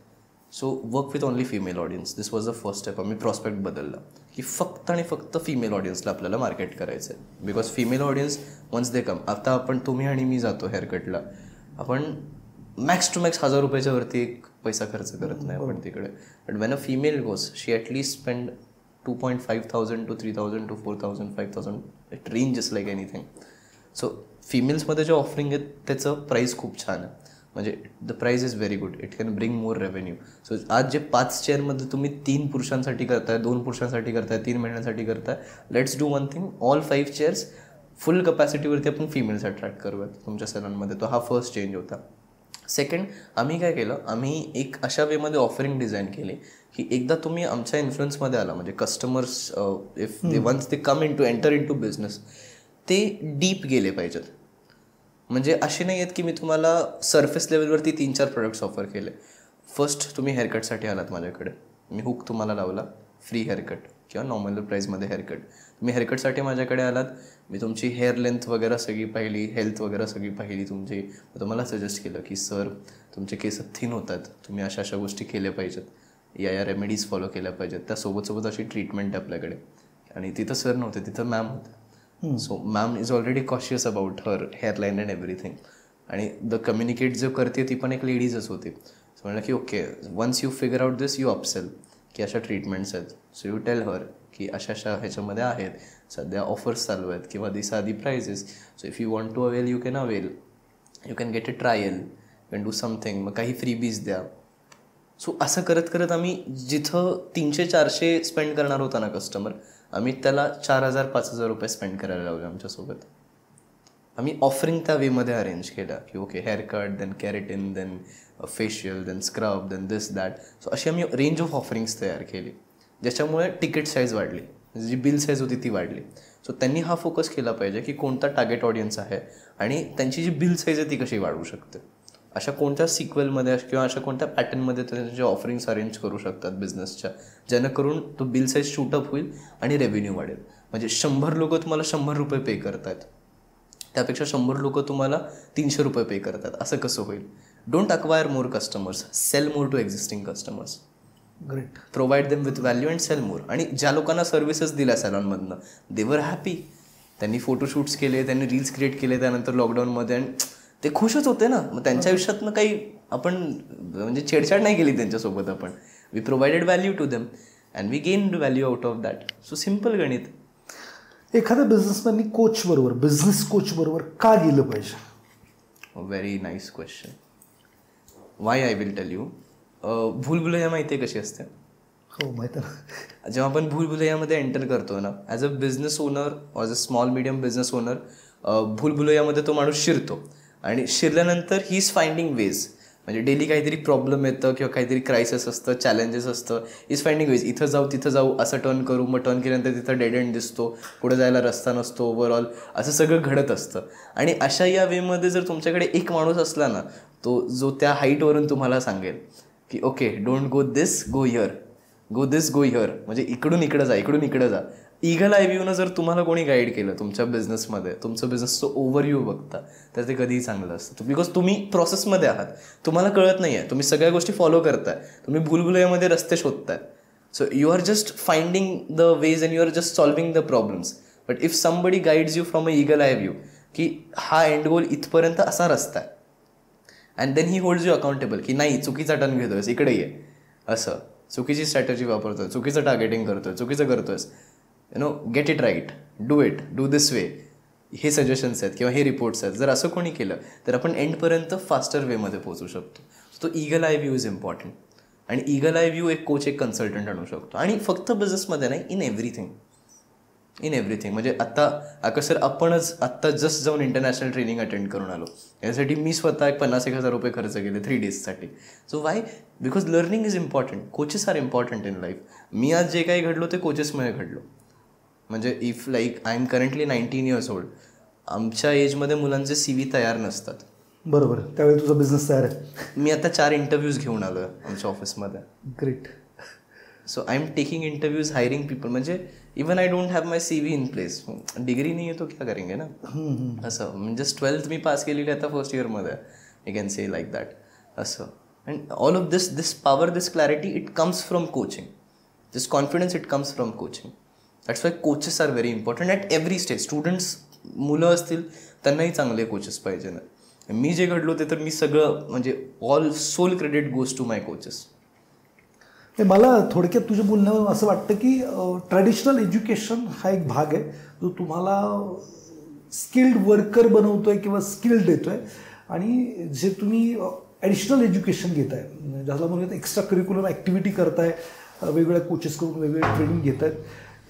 so work with only female audience. This was the first step. आम्ही प्रॉस्पेक्ट बदलला की फक्त आणि फक्त फिमेल ऑडियन्सला आपल्याला मार्केट करायचं आहे. Because female audience once they come, आता आपण तुम्ही आणि मी जातो हेअरकटला, आपण मॅक्स टू मॅक्स 1000 रुपयाच्या वरती एक पैसा खर्च करत नाही आपण तिकडे. But when a female goes, she at least spend 2,500 to 3,000 to 4,000, 5,000. It range like anything. So फिमेल्समध्ये जे ऑफरिंग आहेत त्याचं प्राईस खूप छान आहे. म्हणजे the price is very good. It can bring more revenue. So आज जे 5 चेअरमध्ये तुम्ही 3 पुरुषांसाठी करताय, 2 पुरुषांसाठी करताय, 3 महिन्यांसाठी करताय, let's do one thing, all 5 chairs full कपॅसिटीवरती आपण फिमेल्स अट्रॅक्ट करूयात तुमच्या सॅलॉनमध्ये. तो हा फर्स्ट चेंज होता. सेकंड, आम्ही काय केलं, आम्ही एक अशा वेमध्ये ऑफरिंग डिझाईन केली की एकदा तुम्ही आमच्या इन्फ्लुएन्समध्ये आला, म्हणजे customers if they once they come into enter into business, ते डीप गेले पाहिजेत. म्हणजे असे नाही आहेत की मी तुम्हाला सरफेस लेवलवरती 3-4 प्रोडक्ट्स ऑफर केले. फर्स्ट तुम्ही हेअरकटसाठी आलात माझ्याकडे, मी हुक तुम्हाला लावला, फ्री हेअरकट किंवा नॉर्मल प्राईजमध्ये हेअरकट. तुम्ही हेअरकटसाठी माझ्याकडे आलात, मी तुमची हेअर लेंथ वगैरे सगळी पाहिली, हेल्थ वगैरे सगळी पाहिली तुमची. तुम्हाला सजेस्ट केलं की सर तुमचे केस थिन होत आहेत, तुम्ही अशा अशा गोष्टी केल्या पाहिजेत, या रेमेडीज फॉलो केल्या पाहिजेत. त्यासोबत अशी ट्रीटमेंट आहे आपल्याकडे. आणि तिथं सर नव्हते, तिथं मॅम होते. So ma'am is already cautious about her hairline and everything. आणि द कम्युनिकेट जो करते ती पण एक लेडीजच होती. सो म्हणलं की okay, once you figure out this, you upsell की अशा ट्रीटमेंट्स आहेत. सो यू टेल हर की अशा अशा ह्याच्यामध्ये आहेत, सध्या ऑफर्स चालू आहेत किंवा दिस आधी prices. So if you want to avail, you can avail, you can get a trial, you can do something. मग काही फ्रीबीज द्या. सो असं करत करत आम्ही जिथं 300-400 स्पेंड करणार होता ना कस्टमर, आम्ही त्याला 4,000-5,000 रुपये स्पेंड करायला लावले आमच्यासोबत. आम्ही ऑफरिंग त्या वेमध्ये अरेंज केलं की okay haircut, then keratin, then facial, then scrub, then this that. So अशी आम्ही रेंज ऑफ ऑफरिंग्स तयार केली, ज्याच्यामुळे तिकीट साईज वाढली, जी बिल साईज होती ती वाढली. सो त्यांनी हा फोकस केला पाहिजे की कोणता टार्गेट ऑडियन्स आहे आणि त्यांची जी बिल साईज आहे ती कशी वाढवू शकते. अशा कोणत्या सिक्वेलमध्ये किंवा अशा कोणत्या पॅटर्नमध्ये त्यांचे ऑफरिंग्स अरेंज करू शकतात बिझनेसच्या, जेणेकरून तो बिल साईज शूटअप होईल आणि रेव्हेन्यू वाढेल. म्हणजे 100 लोक तुम्हाला 100 रुपये पे करतात, त्यापेक्षा 100 लोक तुम्हाला 300 रुपये पे करतात. असं कसं होईल? Don't acquire more customers, sell more to existing customers. Great. Provide them with value and sell more. आणि ज्या लोकांना सर्व्हिसेस दिल्या सॅलॉनमधनं, दे वर हॅपी. त्यांनी फोटोशूट्स केले, त्यांनी रील्स क्रिएट केले त्यानंतर लॉकडाऊनमध्ये, आणि ते खुशच होते ना. मग त्यांच्या आयुष्यातनं काही आपण म्हणजे छेडछाड नाही केली त्यांच्यासोबत आपण. We provided value to them and we gain value out of that. So simple गणित. एखाद्या बिझनेसमॅननी कोचबरोबर, बिझनेस कोचबरोबर का गेलं पाहिजे? Very nice question. Why I will tell you. भूलभुलैया माहिती आहे कशी असते? हो, माहिती आहे. जेव्हा आपण भूलभुलैयामध्ये एंटर करतो ना, as a business owner, as a small medium business owner, भूलभुलैयामध्ये तो माणूस शिरतो आणि शिरल्यानंतर ही इज फाइंडिंग वेज. म्हणजे डेली काहीतरी प्रॉब्लेम येतं किंवा काहीतरी क्रायसिस असतं, चॅलेंजेस असतं, इज फाइंडिंग वेज. इथं जाऊ तिथं जाऊ, असं टर्न करू, मग टर्न केल्यानंतर तिथं डेड एंड दिसतो, पुढे जायला रस्ता नसतो, ओव्हरऑल असं सगळं घडत असतं. आणि अशा या वेमध्ये जर तुमच्याकडे एक माणूस असला ना, तो जो त्या हाईटवरून तुम्हाला सांगेल की okay don't go this, go here, go this, go here, म्हणजे इकडून इकडं जा, इकडून इकडं जा. इगल आय व्ह्यूनं जर तुम्हाला कोणी गाईड केलं तुमच्या बिझनेसमध्ये, तुमचं बिझनेसचं ओव्हरव्ह्यू बघता, तर ते कधीही चांगलं असतं. बिकॉज तुम्ही प्रोसेसमध्ये आहात, तुम्हाला कळत नाही आहे, तुम्ही सगळ्या गोष्टी फॉलो करताय, तुम्ही भूलभुलैयामध्ये रस्ते शोधताय. So you are just finding the ways and you are just solving the problems. But if somebody guides you from a eagle eye view की हा एंड गोल इथपर्यंत असा रस्ता आहे, and then he holds you accountable की नाही चुकीचा turn घेतोयस, इकडे ये, असं चुकीची स्ट्रॅटेजी वापरतोय, चुकीचं टार्गेटिंग करतोय, चुकीचं करतोयस, you know, get it right, do this way. हे सजेशन्स आहेत किंवा हे रिपोर्ट्स आहेत, जर असं कोणी केलं तर आपण एंडपर्यंत फास्टर वेमध्ये पोहोचू शकतो. तो eagle I view is important. आणि ईगल आय व्ह्यू एक कोच, एक कन्सल्टंट आणू शकतो. आणि फक्त बिझनेसमध्ये नाही, इन एव्हरीथिंग. म्हणजे आकाश सर आपणच आत्ता जस्ट जाऊन इंटरनॅशनल ट्रेनिंग अटेंड करून आलो. यासाठी मी स्वतः 50,000 रुपये खर्च केले 3 days. So why? Because learning is important. Coaches are important in life. मी आज जे काही घडलो ते कोचेसमुळे घडलो. म्हणजे if like I am currently 19 years old, आमच्या एजमध्ये मुलांचे CV तयार नसतात. बरोबर, त्यावेळी तुझा बिझनेस तयार आहे. मी आता 4 इंटरव्ह्यूज घेऊन आलो आहे आमच्या ऑफिसमध्ये. Great. So I am taking interviews, hiring people. म्हणजे even I don't have my CV in place. Degree नाही आहे तो क्या करेंगे ना. असं म्हणजे 12th मी पास केलेली आता फर्स्ट इयरमध्ये. You can say like that. असं. And all of this power, this clarity, it comes from coaching. This confidence, it comes from coaching. That's why coaches are very important at every stage. Students, मुलं असतील त्यांनाही चांगले coaches पाहिजे ना. मी जे घडलो ते तर मी सगळं म्हणजे all sole credit goes to my coaches. मला थोडक्यात तुझ्या बोलण्यावरून असं वाटतं की ट्रॅडिशनल एज्युकेशन हा एक भाग आहे जो तुम्हाला स्किल्ड वर्कर बनवतो आहे किंवा स्किल्ड देतो आहे. आणि जे तुम्ही ॲडिशनल एज्युकेशन घेत आहे, ज्याला म्हणून एक्स्ट्रा करिक्युलर ॲक्टिव्हिटी करताय, वेगवेगळ्या कोचेसकडून वेगवेगळे ट्रेनिंग घेत आहेत,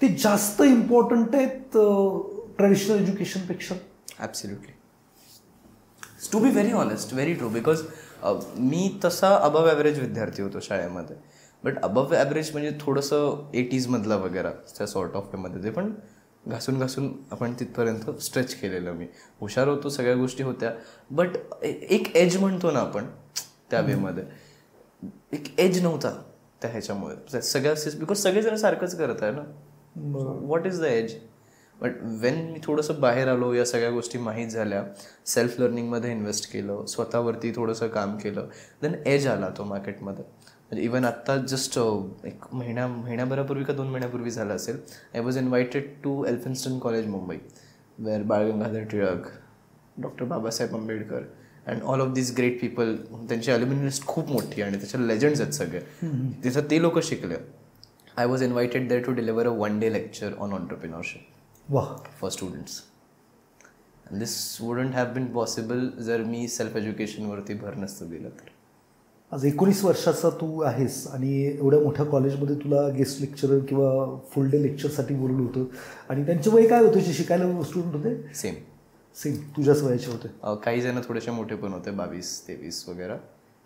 ते जास्त इम्पॉर्टंट आहेत ट्रॅडिशनल एज्युकेशनपेक्षा. Absolutely. To be very honest, very true. Because मी तसा अबव ॲव्हरेज विद्यार्थी होतो शाळेमध्ये. बट अबव ॲव्हरेज म्हणजे थोडंसं 80s मधला वगैरे त्या सॉर्ट ऑफ वेमध्ये. ते पण घासून आपण तिथपर्यंत स्ट्रेच केलेलं. मी हुशार होतो, सगळ्या गोष्टी होत्या. बट एक एज म्हणतो ना आपण त्या वेमध्ये, एक एज नव्हता त्या ह्याच्यामुळे सगळ्या. बिकॉज सगळेजण सारखंच करत आहे ना. What is the edge? But when मी थोडंसं बाहेर आलो, या सगळ्या गोष्टी माहीत झाल्या, सेल्फ लर्निंगमध्ये इन्व्हेस्ट केलं, स्वतःवरती थोडंसं काम केलं, देन एज आला तो मार्केटमध्ये. म्हणजे इवन आत्ता जस्ट एक महिन्याभरापूर्वी का 2 महिन्यापूर्वी झालं असेल, I was invited to Elphinstone college Mumbai, where Bal Gangadhar Tilak, doctor Babasaheb Ambedkar and all of this great people. त्यांची ॲल्युमिनी लिस्ट खूप मोठी आणि त्याच्या लेजंड्स आहेत सगळे. तिथं ते लोक शिकले. I was invited there to deliver a 1 day lecture on entrepreneurship. वाह. For students. And this wouldn't have been possible जर मी सेल्फ एज्युकेशनवरती भर नसतं दिलं तर. आज 19 वर्षाचा तू आहेस आणि एवढ्या मोठ्या कॉलेजमध्ये तुला गेस्ट लेक्चरर किंवा फुल डे लेक्चरसाठी बोलवलं होतं. आणि त्यांचं वय काय होतं जे शिकायला स्टुडंट होते? सेम तुझ्याच वयाचे होते. काही जण थोडेसे मोठे पण होते, 22-23 वगैरे.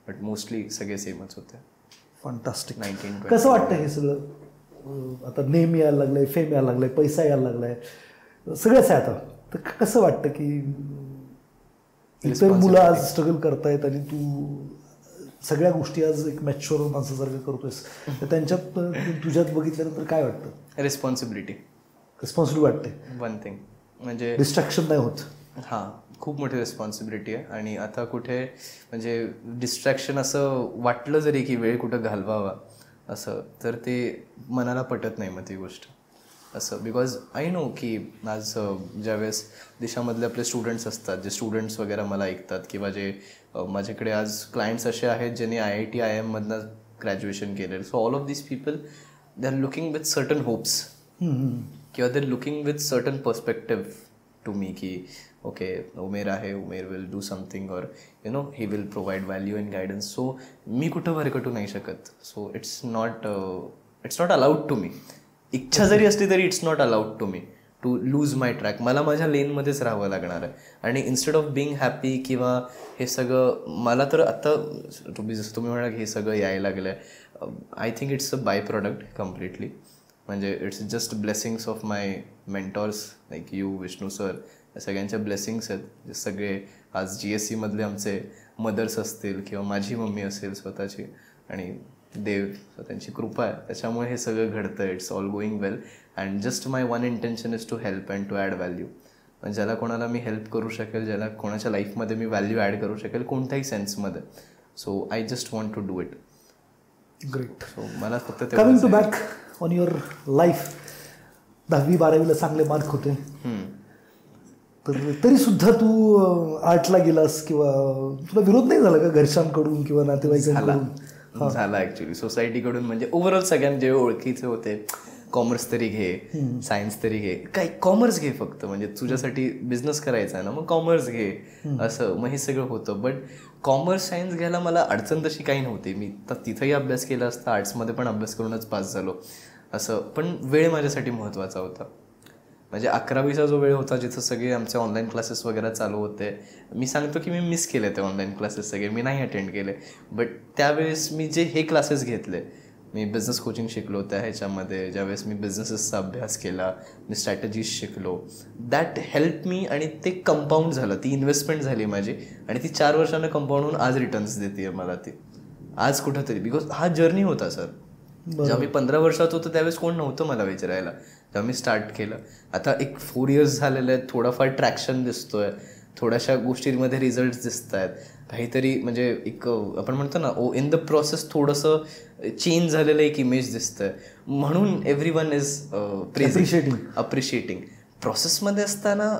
बट मोस्टली सगळे सेमच होते. फंटास्टिक. 19-20. कसं वाटतं हे सगळं? आता नेम यायला लागलाय, फेम यायला लागलाय, पैसा यायला लागलाय, सगळंच आहे आता. तर कसं वाटतं की इतर मुलं आज स्ट्रगल करतायत आणि तू सगळ्या गोष्टी आज एक मॅच्युअर माणसासारखं करतोयस, तर त्यांच्यात तुझ्यात बघितल्यानंतर काय वाटतं? रिस्पॉन्सिबिलिटी वाटते. वन थिंग म्हणजे डिस्ट्रॅक्शन नाही होत. हां, खूप मोठी रिस्पॉन्सिबिलिटी आहे. आणि आता कुठे म्हणजे डिस्ट्रॅक्शन असं वाटलं जरी की वेळ कुठं घालवावा असं, तर ते मनाला पटत नाही मग ती गोष्ट असं. बिकॉज आय नो की आज ज्यावेळेस देशामधले आपले स्टुडंट्स असतात, जे स्टुडंट्स वगैरे मला ऐकतात, किंवा जे माझ्याकडे आज क्लायंट्स असे आहेत ज्यांनी IIT IIM मधनं ग्रॅज्युएशन केलेलं. So all of this people they are looking with certain hopes, किंवा they are looking with certain perspective to me की ओके, उमेर आहे, उमेर विल डू समथिंग, और you know he will provide value and guidance. So मी कुठं भरकटू नाही शकत. So it's not allowed to me. इच्छा जरी असली तरी it's not allowed to me to lose my track. मला माझ्या लेनमध्येच राहावं लागणार आहे. आणि इन्स्टेड ऑफ बिंग हॅपी किंवा हे सगळं, मला तर आत्ता जसं तुम्ही म्हणाला की हे सगळं यायला लागलं आहे, I think it's a by product completely. म्हणजे it's just blessings of my mentors like you, Vishnu sir, या सगळ्यांच्या ब्लेसिंग्स आहेत. जे सगळे आज GSC मधले आमचे मदर्स असतील किंवा माझी मम्मी असेल स्वतःची, आणि देव, त्यांची कृपा आहे, त्याच्यामुळे हे सगळं घडतं. It's all going well. And just my one intention is to help and to add value. ज्याला कोणाला मी हेल्प करू शकेल, ज्याला कोणाच्या लाईफमध्ये मी व्हॅल्यू ॲड करू शकेल कोणत्याही सेन्समध्ये, so I just want to do it. Great. So मला फक्त coming to back on your life, 10वी-12वीला चांगले मार्क होते, तर तरी सुद्धा तू आर्टला गेलास, किंवा तुला विरोध नाही झाला का घरच्यांकडून किंवा नातेवाईकांकडून? झाला ॲक्च्युली सोसायटीकडून. म्हणजे ओव्हरऑल सगळ्यांना जे ओळखीचे होते कॉमर्स तरी घे, सायन्स तरी घे, काय कॉमर्स घे फक्त, म्हणजे तुझ्यासाठी बिझनेस करायचा आहे ना मग कॉमर्स घे असं. मग हे सगळं होतं. बट कॉमर्स सायन्स घ्यायला मला अडचण तशी काही नव्हती. मी तर तिथंही अभ्यास केला असता, आर्ट्समध्ये पण अभ्यास करूनच पास झालो असं. पण वेळ माझ्यासाठी महत्त्वाचा होता. म्हणजे 11वीचा जो वेळ होता जिथं सगळे आमचे ऑनलाईन क्लासेस वगैरे चालू होते, मी सांगतो की मी मिस केले ते ऑनलाईन क्लासेस सगळे, मी नाही अटेंड केले. बट त्यावेळेस मी जे हे क्लासेस घेतले, मी बिझनेस कोचिंग शिकलो त्या ह्याच्यामध्ये, ज्यावेळेस मी बिझनेसेसचा अभ्यास केला, मी स्ट्रॅटजीज शिकलो, दॅट हेल्प मी. आणि ते कंपाऊंड झालं, ती इन्व्हेस्टमेंट झाली माझी, आणि ती 4 वर्षानं कंपाऊंड होऊन आज रिटर्न्स देते मला ती आज कुठंतरी. बिकॉज हा जर्नी होता सर. जेव्हा मी 15 वर्षात होतो त्यावेळेस कोण नव्हतं मला विचारायला, तेव्हा मी स्टार्ट केलं. आता एक 4 इयर्स झालेले आहेत, थोडाफार ट्रॅक्शन दिसतोय, थोड्याशा गोष्टींमध्ये रिझल्ट दिसत आहेत, काहीतरी म्हणजे एक आपण म्हणतो ना इन द प्रोसेस थोडंसं चेंज झालेलं एक इमेज दिसतंय. म्हणून एव्हरीवन इज अप्रिशिएटिंग. प्रोसेसमध्ये असताना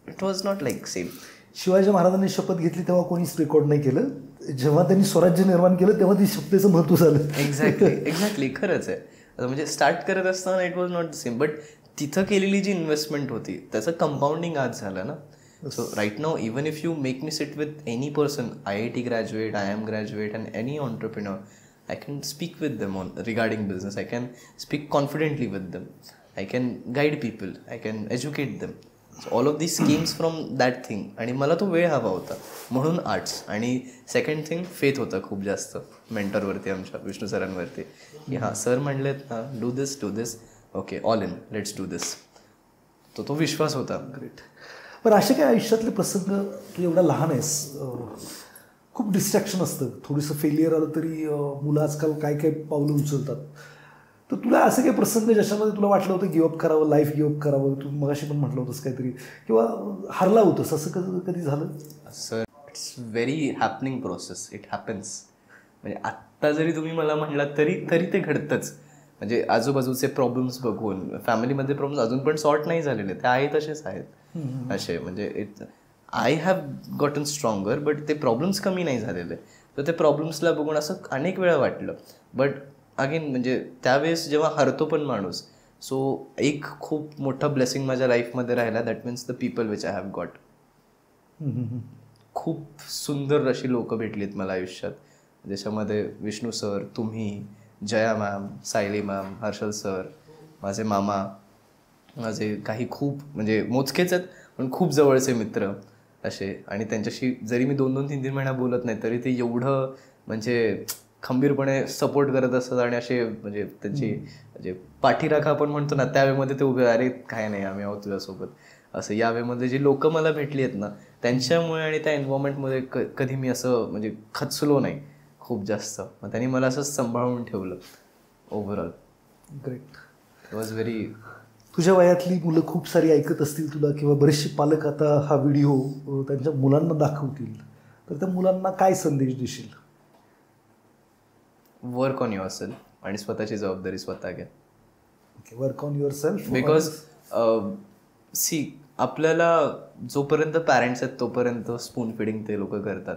it was not like same. Shivaji महाराजांनी शपथ घेतली तेव्हा कोणीच रेकॉर्ड नाही केलं. जेव्हा त्यांनी स्वराज्य निर्माण केलं तेव्हा ती शपथेचं महत्त्व झालं. एक्झॅक्टली खरंच आहे. म्हणजे स्टार्ट करत असताना it was not the same, but तिथं केलेली जी इन्व्हेस्टमेंट होती त्याचं कंपाऊंडिंग आज झालं ना. So right now, even if you make me sit with any person, IIT graduate, IIM graduate, and any entrepreneur, I can speak with them on regarding business. I can speak confidently with them. I can guide people. I can educate them. So all of these came from that thing. आणि मला तो वेळ हवा होता म्हणून arts. आणि second thing faith होता खूप जास्त मेंटरवरती, आमच्या विष्णू सरांवरती, की हां सर म्हणलेत ना do this okay all in let's do this. तो विश्वास होता. ग्रेट. पण असे काय आयुष्यातले प्रसंग, तू एवढा लहान आहेस, खूप डिस्ट्रॅक्शन असतं, थोडंसं फेलियर आलं तरी मुलं आजकाल काय काय पावलं उचलतात. तर तुला असे काही प्रसंग ज्याच्यामध्ये तुला वाटलं होतं गिवअप करावं, लाईफ गिवअप करावं, तू मगाशी पण म्हटलं होतंस काहीतरी, किंवा हारला होतंस, असं कधी झालं? Sir it's very happening process. It happens. म्हणजे आत्ता जरी तुम्ही मला म्हणलात तरी ते घडतंच. म्हणजे आजूबाजूचे प्रॉब्लेम्स बघून, फॅमिलीमध्ये प्रॉब्लेम्स अजून पण सॉर्ट नाही झालेले, ते आहे तसेच आहेत असे. म्हणजे I have gotten stronger, but ते प्रॉब्लेम्स कमी नाही झालेले. तर ते प्रॉब्लेम्सला बघून असं अनेक वेळा वाटलं. बट अगेन म्हणजे त्यावेळेस जेव्हा हरतो पण माणूस, सो एक खूप मोठा ब्लेसिंग माझ्या लाईफमध्ये राहिला, that means the people which I have got. खूप सुंदर अशी लोकं भेटलीत मला आयुष्यात, ज्याच्यामध्ये विष्णू सर, तुम्ही, Jaya ma'am, Sayali ma'am, Harshal sir, माझे मामा, माझे काही खूप म्हणजे मोजकेच आहेत पण खूप जवळचे मित्र असे. आणि त्यांच्याशी जरी मी 2-2, 3-3 महिना बोलत नाही तरी ते एवढं म्हणजे खंबीरपणे सपोर्ट करत असतात. आणि असे म्हणजे त्यांची म्हणजे पाठीराखा आपण म्हणतो ना त्यावेळेमध्ये ते उभे, अरे काय नाही आम्ही आहोत तुझ्यासोबत असं. यावेळेमध्ये जी लोकं मला भेटली आहेत ना त्यांच्यामुळे आणि त्या एन्व्हायरमेंटमध्ये कधी मी असं म्हणजे खचलो नाही खूप जास्त. मग त्यांनी मला असं सांभाळून ठेवलं overall. Great. It was very. तुझ्या वयातली मुलं खूप सारी ऐकत असतील तुला, किंवा बरेचसे पालक आता हा व्हिडिओ त्यांच्या मुलांना दाखवतील, तर त्या मुलांना काय संदेश देशील? वर्क ऑन युअर सेल्फ आणि स्वतःची जबाबदारी स्वतः घ्या. Work on yourself. Because see आपल्याला जोपर्यंत पॅरेंट्स आहेत तोपर्यंत स्पून फिडिंग ते लोक करतात.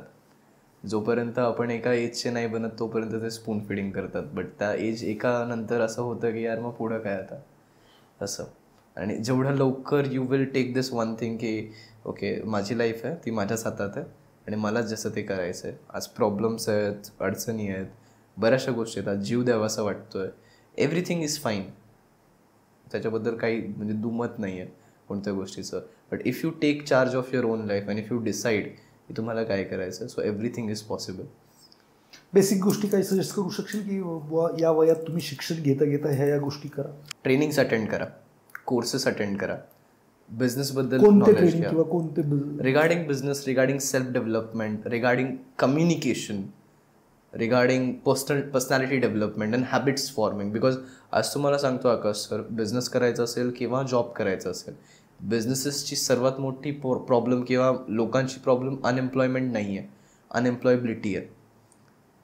जोपर्यंत आपण एका एजचे नाही बनत तोपर्यंत ते स्पून फिडिंग करतात. बट त्या एज एका नंतर असं होतं की यार मग पुढं काय आता असं. आणि जेवढं लवकर you will take this one thing की ओके माझी लाईफ आहे ती माझ्याच हातात आहे आणि मलाच जसं ते करायचं आहे. आज प्रॉब्लेम्स आहेत, अडचणी आहेत, बऱ्याचशा गोष्टी आहेत, आज जीव द्यावा असं वाटतोय. एव्हरीथिंग इज फाईन, त्याच्याबद्दल काही म्हणजे दुमत नाही आहे कोणत्या गोष्टीचं. But if you take charge of your own life and if you decide की तुम्हाला काय करायचं, so everything is possible. Basic गोष्टी काही सजेस्ट करू शकशील की या वयात तुम्ही शिक्षण घेता घेता ह्या गोष्टी करा? ट्रेनिंग्स अटेंड करा, कोर्सेस अटेंड करा, बिझनेसबद्दल नॉलेज घ्या, किंवा कोणते regarding business, regarding self development, regarding communication, regarding personality development and habits forming. Because आज तुम्हाला सांगतो आकाश सर, बिझनेस करायचा असेल किंवा जॉब करायचा असेल, बिझनेसेसची सर्वात मोठी प्रॉब्लेम किंवा लोकांची प्रॉब्लेम अनएम्प्लॉयमेंट नाही आहे, अनएम्प्लॉयबिलिटी आहे.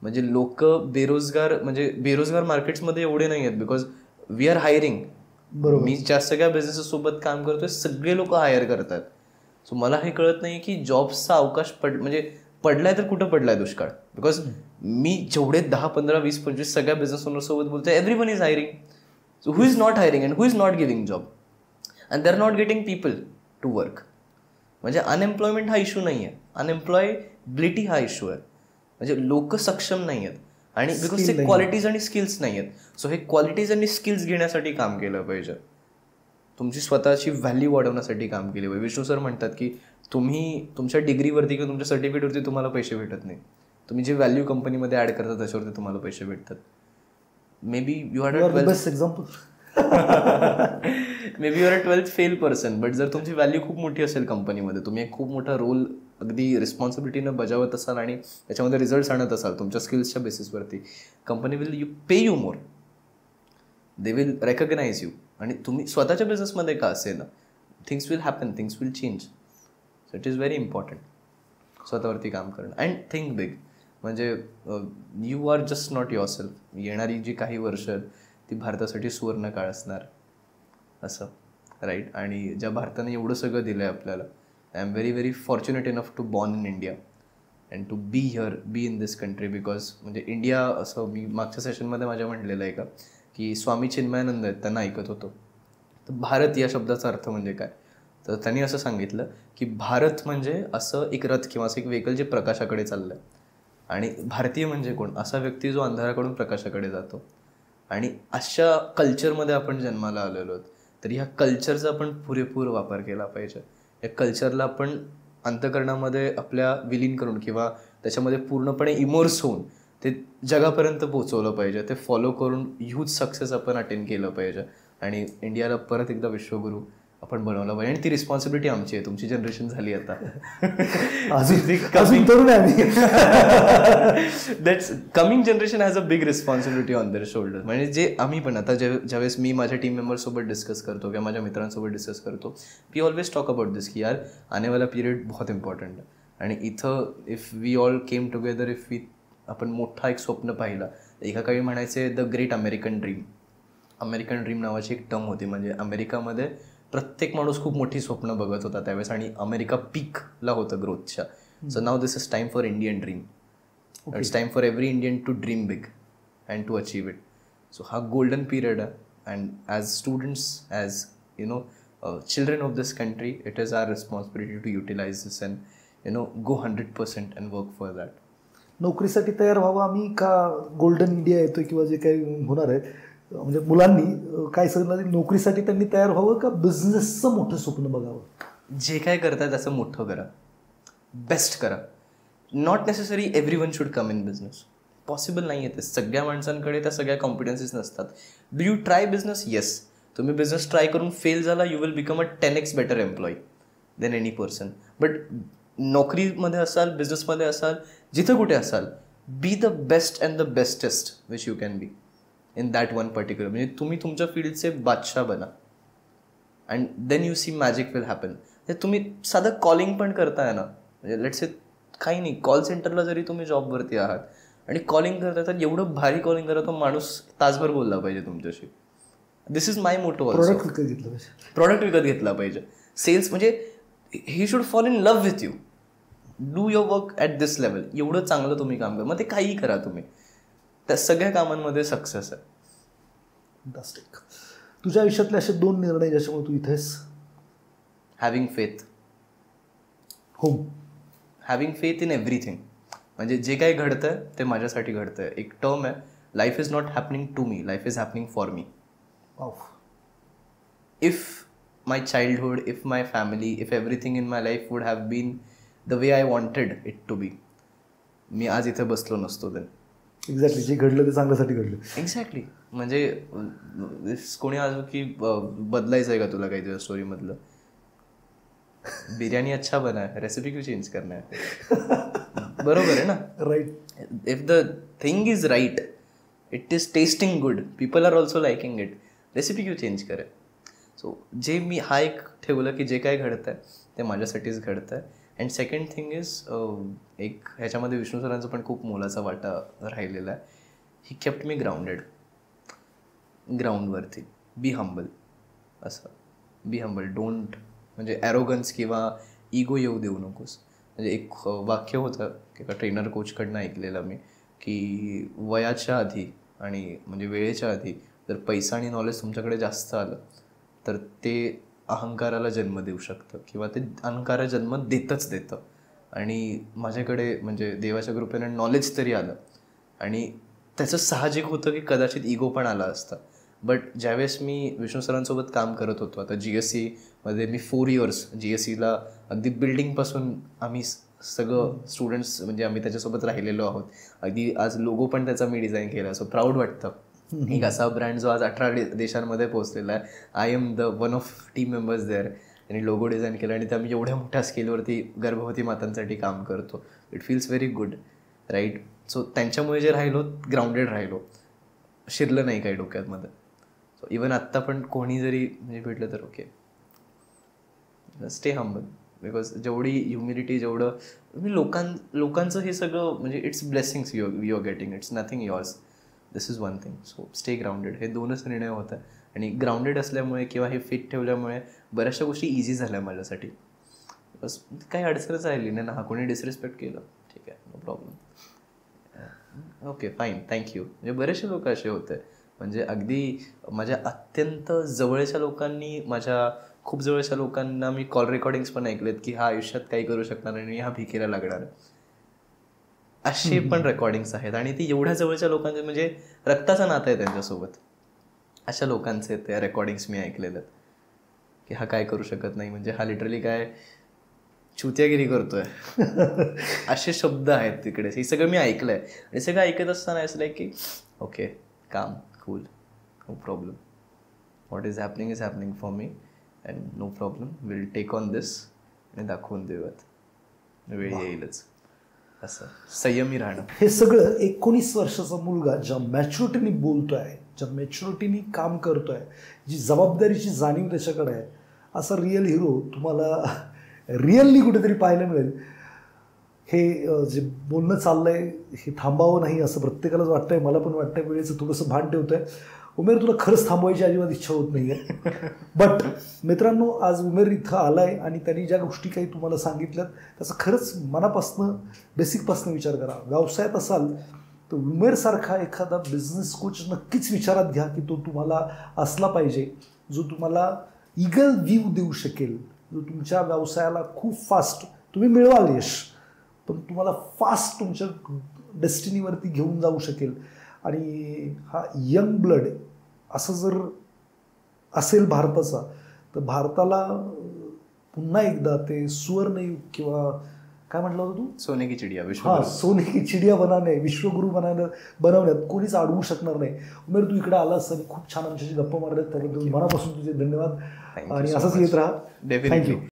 म्हणजे लोक बेरोजगार मार्केट्समध्ये एवढे नाही आहेत बिकॉज वी आर हायरिंग. मी ज्या सगळ्या बिझनेसेससोबत काम करतोय सगळे लोक हायर करतात. सो मला हे कळत नाही की जॉब्सचा अवकाश पडलाय तर कुठं पडलाय दुष्काळ. बिकॉज मी जेवढे 10, 15, 20, 25 सगळ्या बिझनेस ओनरसोबत बोलतोय, everyone is hiring. So who is not hiring and who is not giving job? And they are not getting people to work. म्हणजे अनएम्प्लॉयमेंट हा इश्यू नाही आहे, अनएम्प्लॉयबिलिटी हा इश्यू आहे. म्हणजे लोक सक्षम नाही आहेत आणि बिकॉज ते क्वालिटीज आणि स्किल्स नाही आहेत. सो हे क्वालिटीज आणि स्किल्स घेण्यासाठी काम केलं पाहिजे, तुमची स्वतःची व्हॅल्यू वाढवण्यासाठी काम केले पाहिजे. विष्णू सर म्हणतात की तुम्ही तुमच्या डिग्रीवरती किंवा तुमच्या सर्टिफिकेटवरती तुम्हाला पैसे भेटत नाही, तुम्ही जे व्हॅल्यू कंपनीमध्ये ॲड करता त्याच्यावरती तुम्हाला पैसे भेटतात. Maybe you are best example. Maybe you are a 12th fail person, but जर तुमची व्हॅल्यू खूप मोठी असेल कंपनीमध्ये, तुम्ही एक खूप मोठा रोल अगदी रिस्पॉन्सिबिलिटीनं बजावत असाल आणि त्याच्यामध्ये रिझल्ट्स आणत असाल तुमच्या स्किल्सच्या बेसिसवरती, company will pay you more, they will recognize you. आणि तुम्ही स्वतःच्या बिझनेसमध्ये का असेल ना, things will happen, things will change. So it is very important स्वतःवरती काम करणं अँड थिंक बिग. म्हणजे you are just not yourself. येणारी जी काही वर्ष ती भारतासाठी सुवर्ण काळ असणार असं, राईट. आणि ज्या भारताने एवढं सगळं दिलं आहे आपल्याला, I am very very fortunate enough to born in India and to be here, be in this country. Because म्हणजे इंडिया असं मी मागच्या सेशनमध्ये माझ्या म्हटलेलं आहे का की स्वामी चिन्मयानंद आहेत, त्यांना ऐकत होतो. तर भारत या शब्दाचा अर्थ म्हणजे काय, तर त्यांनी असं सांगितलं की भारत म्हणजे असं एक रथ किंवा असं एक व्हेकल जे प्रकाशाकडे चाललं आहे, आणि भारतीय म्हणजे कोण, असा व्यक्ती जो अंधाराकडून प्रकाशाकडे जातो. आणि अशा कल्चरमध्ये आपण जन्माला आलेलो आहोत, तर ह्या कल्चरचा आपण पुरेपूर वापर केला पाहिजे. या कल्चरला आपण अंतःकरणामध्ये आपल्या विलीन करून किंवा त्याच्यामध्ये पूर्णपणे इमोर्स होऊन ते जगापर्यंत पोहोचवलं पाहिजे. ते फॉलो करून ह्यूज सक्सेस आपण अटेंड केलं पाहिजे आणि इंडियाला परत एकदा विश्वगुरू आपण बनवलं पाहिजे. आणि ती रिस्पॉन्सिबिलिटी आमची आहे. तुमची जनरेशन झाली आता, अजून तरुण आहे. That's coming generation has a big responsibility on their shoulder. म्हणजे जे आम्ही पण आता ज्यावेळेस मी माझ्या टीम मेंबर्ससोबत डिस्कस करतो किंवा माझ्या मित्रांसोबत डिस्कस करतो, वी ऑलवेज टॉक अबाउट दिस की यार आने वाला पिरियड बहुत इम्पॉर्टंट आहे. आणि इथं if we all came together, if we आपण मोठा एक स्वप्न पाहिला, एका काळी म्हणायचे the great American dream. American dream नावाची एक टर्म होती. म्हणजे अमेरिकामध्ये प्रत्येक माणूस खूप मोठी स्वप्न बघत होता त्यावेळेस आणि अमेरिका पीकला होतं ग्रोथच्या. So now this is time for Indian dream. It's time for every Indian to dream big and to achieve it. So हा गोल्डन पिरियड आहे. And as students, as you know children of this country, it is our responsibility to utilize this and go 100% and work for that. नोकरीसाठी तयार व्हावं आम्ही का golden India येतोय किंवा जे काही होणार आहे, म्हणजे मुलांनी काय सांगितलं, नोकरीसाठी त्यांनी तयार व्हावं का बिझनेसचं मोठं स्वप्न बघावं? जे काय करताय त्याचं मोठं करा, बेस्ट करा. Not necessary every one should come in business. Possible नाही आहे ते. सगळ्या माणसांकडे त्या सगळ्या कॉम्पिटन्सीज नसतात. Do you try business? Yes. तुम्ही बिझनेस ट्राय करून फेल झाला, you will become a 10x better employee than any person. But नोकरीमध्ये असाल, बिझनेसमध्ये असाल, जिथं कुठे असाल, be the best and the bestest which you can be in that one particular. म्हणजे तुम्ही तुमच्या फील्डचे बादशाह बना and then you see magic will happen. तुम्ही साधं कॉलिंग पण करताय ना, म्हणजे लेट्स से काही नाही, कॉल सेंटरला जरी तुम्ही जॉबवरती आहात आणि कॉलिंग करताय, तर एवढं भारी कॉलिंग करा तो माणूस तासभर बोलला पाहिजे तुमच्याशी. This is my motto also. Product विकत घेतला पाहिजे. सेल्स म्हणजे he should fall in love with you. Do your work at this level. एवढं चांगलं तुम्ही काम करा, मग ते काहीही करा तुम्ही, त्या सगळ्या कामांमध्ये सक्सेस आहे. फॅन्टास्टिक. तुझ्या आयुष्यातले असे 2 निर्णय ज्याच्यामुळे तू इथेस? Having faith. Having faith in everything. म्हणजे जे काही घडतंय ते माझ्यासाठी घडतंय. एक टर्म आहे, life is not happening to me, life is happening for me. If my childhood, if my family, if everything in my life would have been the way I wanted it to be, मी आज इथे बसलो नसतो. Then exactly जे घडलं ते चांगल्यासाठी घडलं. Exactly. म्हणजे कोणी आज की बदलायचं आहे का तुला काही तुझ्या स्टोरीमधलं, बिर्याणी अच्छा बना है, रेसिपी क्यों चेंज करना है? बरोबर आहे ना? Right. If the thing is right, it is testing good, people are also liking it, recipe क्यों चेंज करे? सो जे मी हा एक ठेवलं की जे काय घडतं आहे ते माझ्यासाठीच घडतं आहे. अँड सेकंड थिंग इज, एक ह्याच्यामध्ये विष्णू सरांचा पण खूप मोलाचा वाटा राहिलेला आहे. ही केप्ट मी ग्राउंडवरती. बी हंबल. असं बी हंबल. डोंट, म्हणजे ॲरोगन्स किंवा इगो येऊ देऊ नकोस. म्हणजे एक वाक्य होतं एका ट्रेनर कोचकडनं ऐकलेलं मी, की वयाच्या आधी आणि म्हणजे वेळेच्या आधी जर पैसा आणि नॉलेज तुमच्याकडे जास्त आलं तर ते अहंकाराला जन्म देऊ शकतं किंवा ते अहंकाराला जन्म देतं. आणि माझ्याकडे म्हणजे देवाच्या कृपेने नॉलेज तरी आलं आणि त्याचं साहजिक होतं की कदाचित इगो पण आला असता. बट ज्यावेळेस मी विष्णू सरांसोबत काम करत होतो, आता GSCमध्ये मी 4 इयर्स GSCला अगदी बिल्डिंगपासून आम्ही सगळं स्टुडंट्स म्हणजे आम्ही त्याच्यासोबत राहिलेलो आहोत. अगदी आज लोगो पण त्याचा मी डिझाईन केला. सो प्राऊड वाटतं. एक असा ब्रँड जो आज 18 देशांमध्ये पोहोचलेला आहे. I am the one of team members there. त्यांनी लोगो डिझाईन केला आणि ते आम्ही एवढ्या मोठ्या स्केलवरती गर्भवती मातांसाठी काम करतो. It feels very good, right. So त्यांच्यामुळे जे राहिलो, ग्राउंडेड राहिलो, शिरलं नाही काही डोक्यामध्ये. सो इवन आत्ता पण कोणी जरी म्हणजे भेटलं तर ओके, स्टे हंबल. बिकॉज जेवढी ह्युमिलिटी, जेवढं मी लोकांचं हे सगळं म्हणजे it's blessings you are getting, it's nothing yours. This is one thing. So stay grounded. हे 2च निर्णय होत आहे. आणि ग्राउंडेड असल्यामुळे किंवा हे फिट ठेवल्यामुळे बऱ्याचशा गोष्टी इझी झाल्या माझ्यासाठी. बस काही अडचणच राहिली नाही ना. कोणी डिसरिस्पेक्ट केलं, ठीक आहे, no problem, okay fine, thank you. म्हणजे बरेचसे लोक असे होते, म्हणजे अगदी माझ्या अत्यंत जवळच्या लोकांनी, माझ्या खूप जवळच्या लोकांना मी कॉल रेकॉर्डिंग्स पण ऐकलेत की हा आयुष्यात काही करू शकणार नाही, हा भिकेला लागणार, असे पण रेकॉर्डिंग्स आहेत. आणि ती एवढ्या जवळच्या लोकांचे म्हणजे रक्ताचं नातं आहे त्यांच्यासोबत. अशा लोकांचे त्या रेकॉर्डिंग्स मी ऐकलेले आहेत की हा काय करू शकत नाही, म्हणजे हा लिटरली काय चुतियागिरी करतोय, असे शब्द आहेत तिकडे. हे सगळं मी ऐकलंय. आणि सगळं ऐकत असताना असं लाईक की ओके, काम, cool, no problem, what is happening for me and no problem, will take on this आणि दाखवून देऊयात, वेळ येईलच. असं संयमी राहणं. हे सगळं 19 वर्षाचा मुलगा ज्या मॅच्युरिटीने बोलतोय, ज्या मॅच्युरिटीने काम करतोय, जी जबाबदारीची जाणीव त्याच्याकडे आहे, असा रिअल हिरो तुम्हाला रिअलली कुठेतरी पाहायला मिळेल. हे जे बोलणं चाललंय हे थांबावं नाही असं प्रत्येकालाच वाटतंय. मला पण वाटतंय. वेळेचं थोडंसं भान ठेवतंय. उमेर, तुला खरंच थांबवायची अजिबात इच्छा होत नाही आहे. बट मित्रांनो, आज उमेर इथं आलाय आणि त्यांनी ज्या गोष्टी काही तुम्हाला सांगितल्यात त्याचा खरंच मनापासनं, बेसिकपासनं विचार करा. व्यवसायात असाल तर उमेरसारखा एखादा बिझनेस कोच नक्कीच विचारात घ्या की तो तुम्हाला असला पाहिजे, जो तुम्हाला इगल व्ह्यू देऊ शकेल, जो तुमच्या व्यवसायाला खूप फास्ट, तुम्ही मिळवाल यश पण तुम्हाला फास्ट तुमच्या डेस्टिनीवरती घेऊन जाऊ शकेल. आणि हा यंग ब्लड असं जर असेल भारताचा, तर भारताला पुन्हा एकदा ते सुवर्णयुग किंवा काय म्हटलं होतं तू, सोने की चिडिया, सोने की चिडिया विश्वगुरू बनवण्यात कोणीच अडवू शकणार नाही. उमेर, तू इकडे आलास आणि खूप छान आमच्याशी गप्पा मारल्यात, त्याबद्दल मनापासून तुझे धन्यवाद. आणि असंच येत राहा. थँक्यू.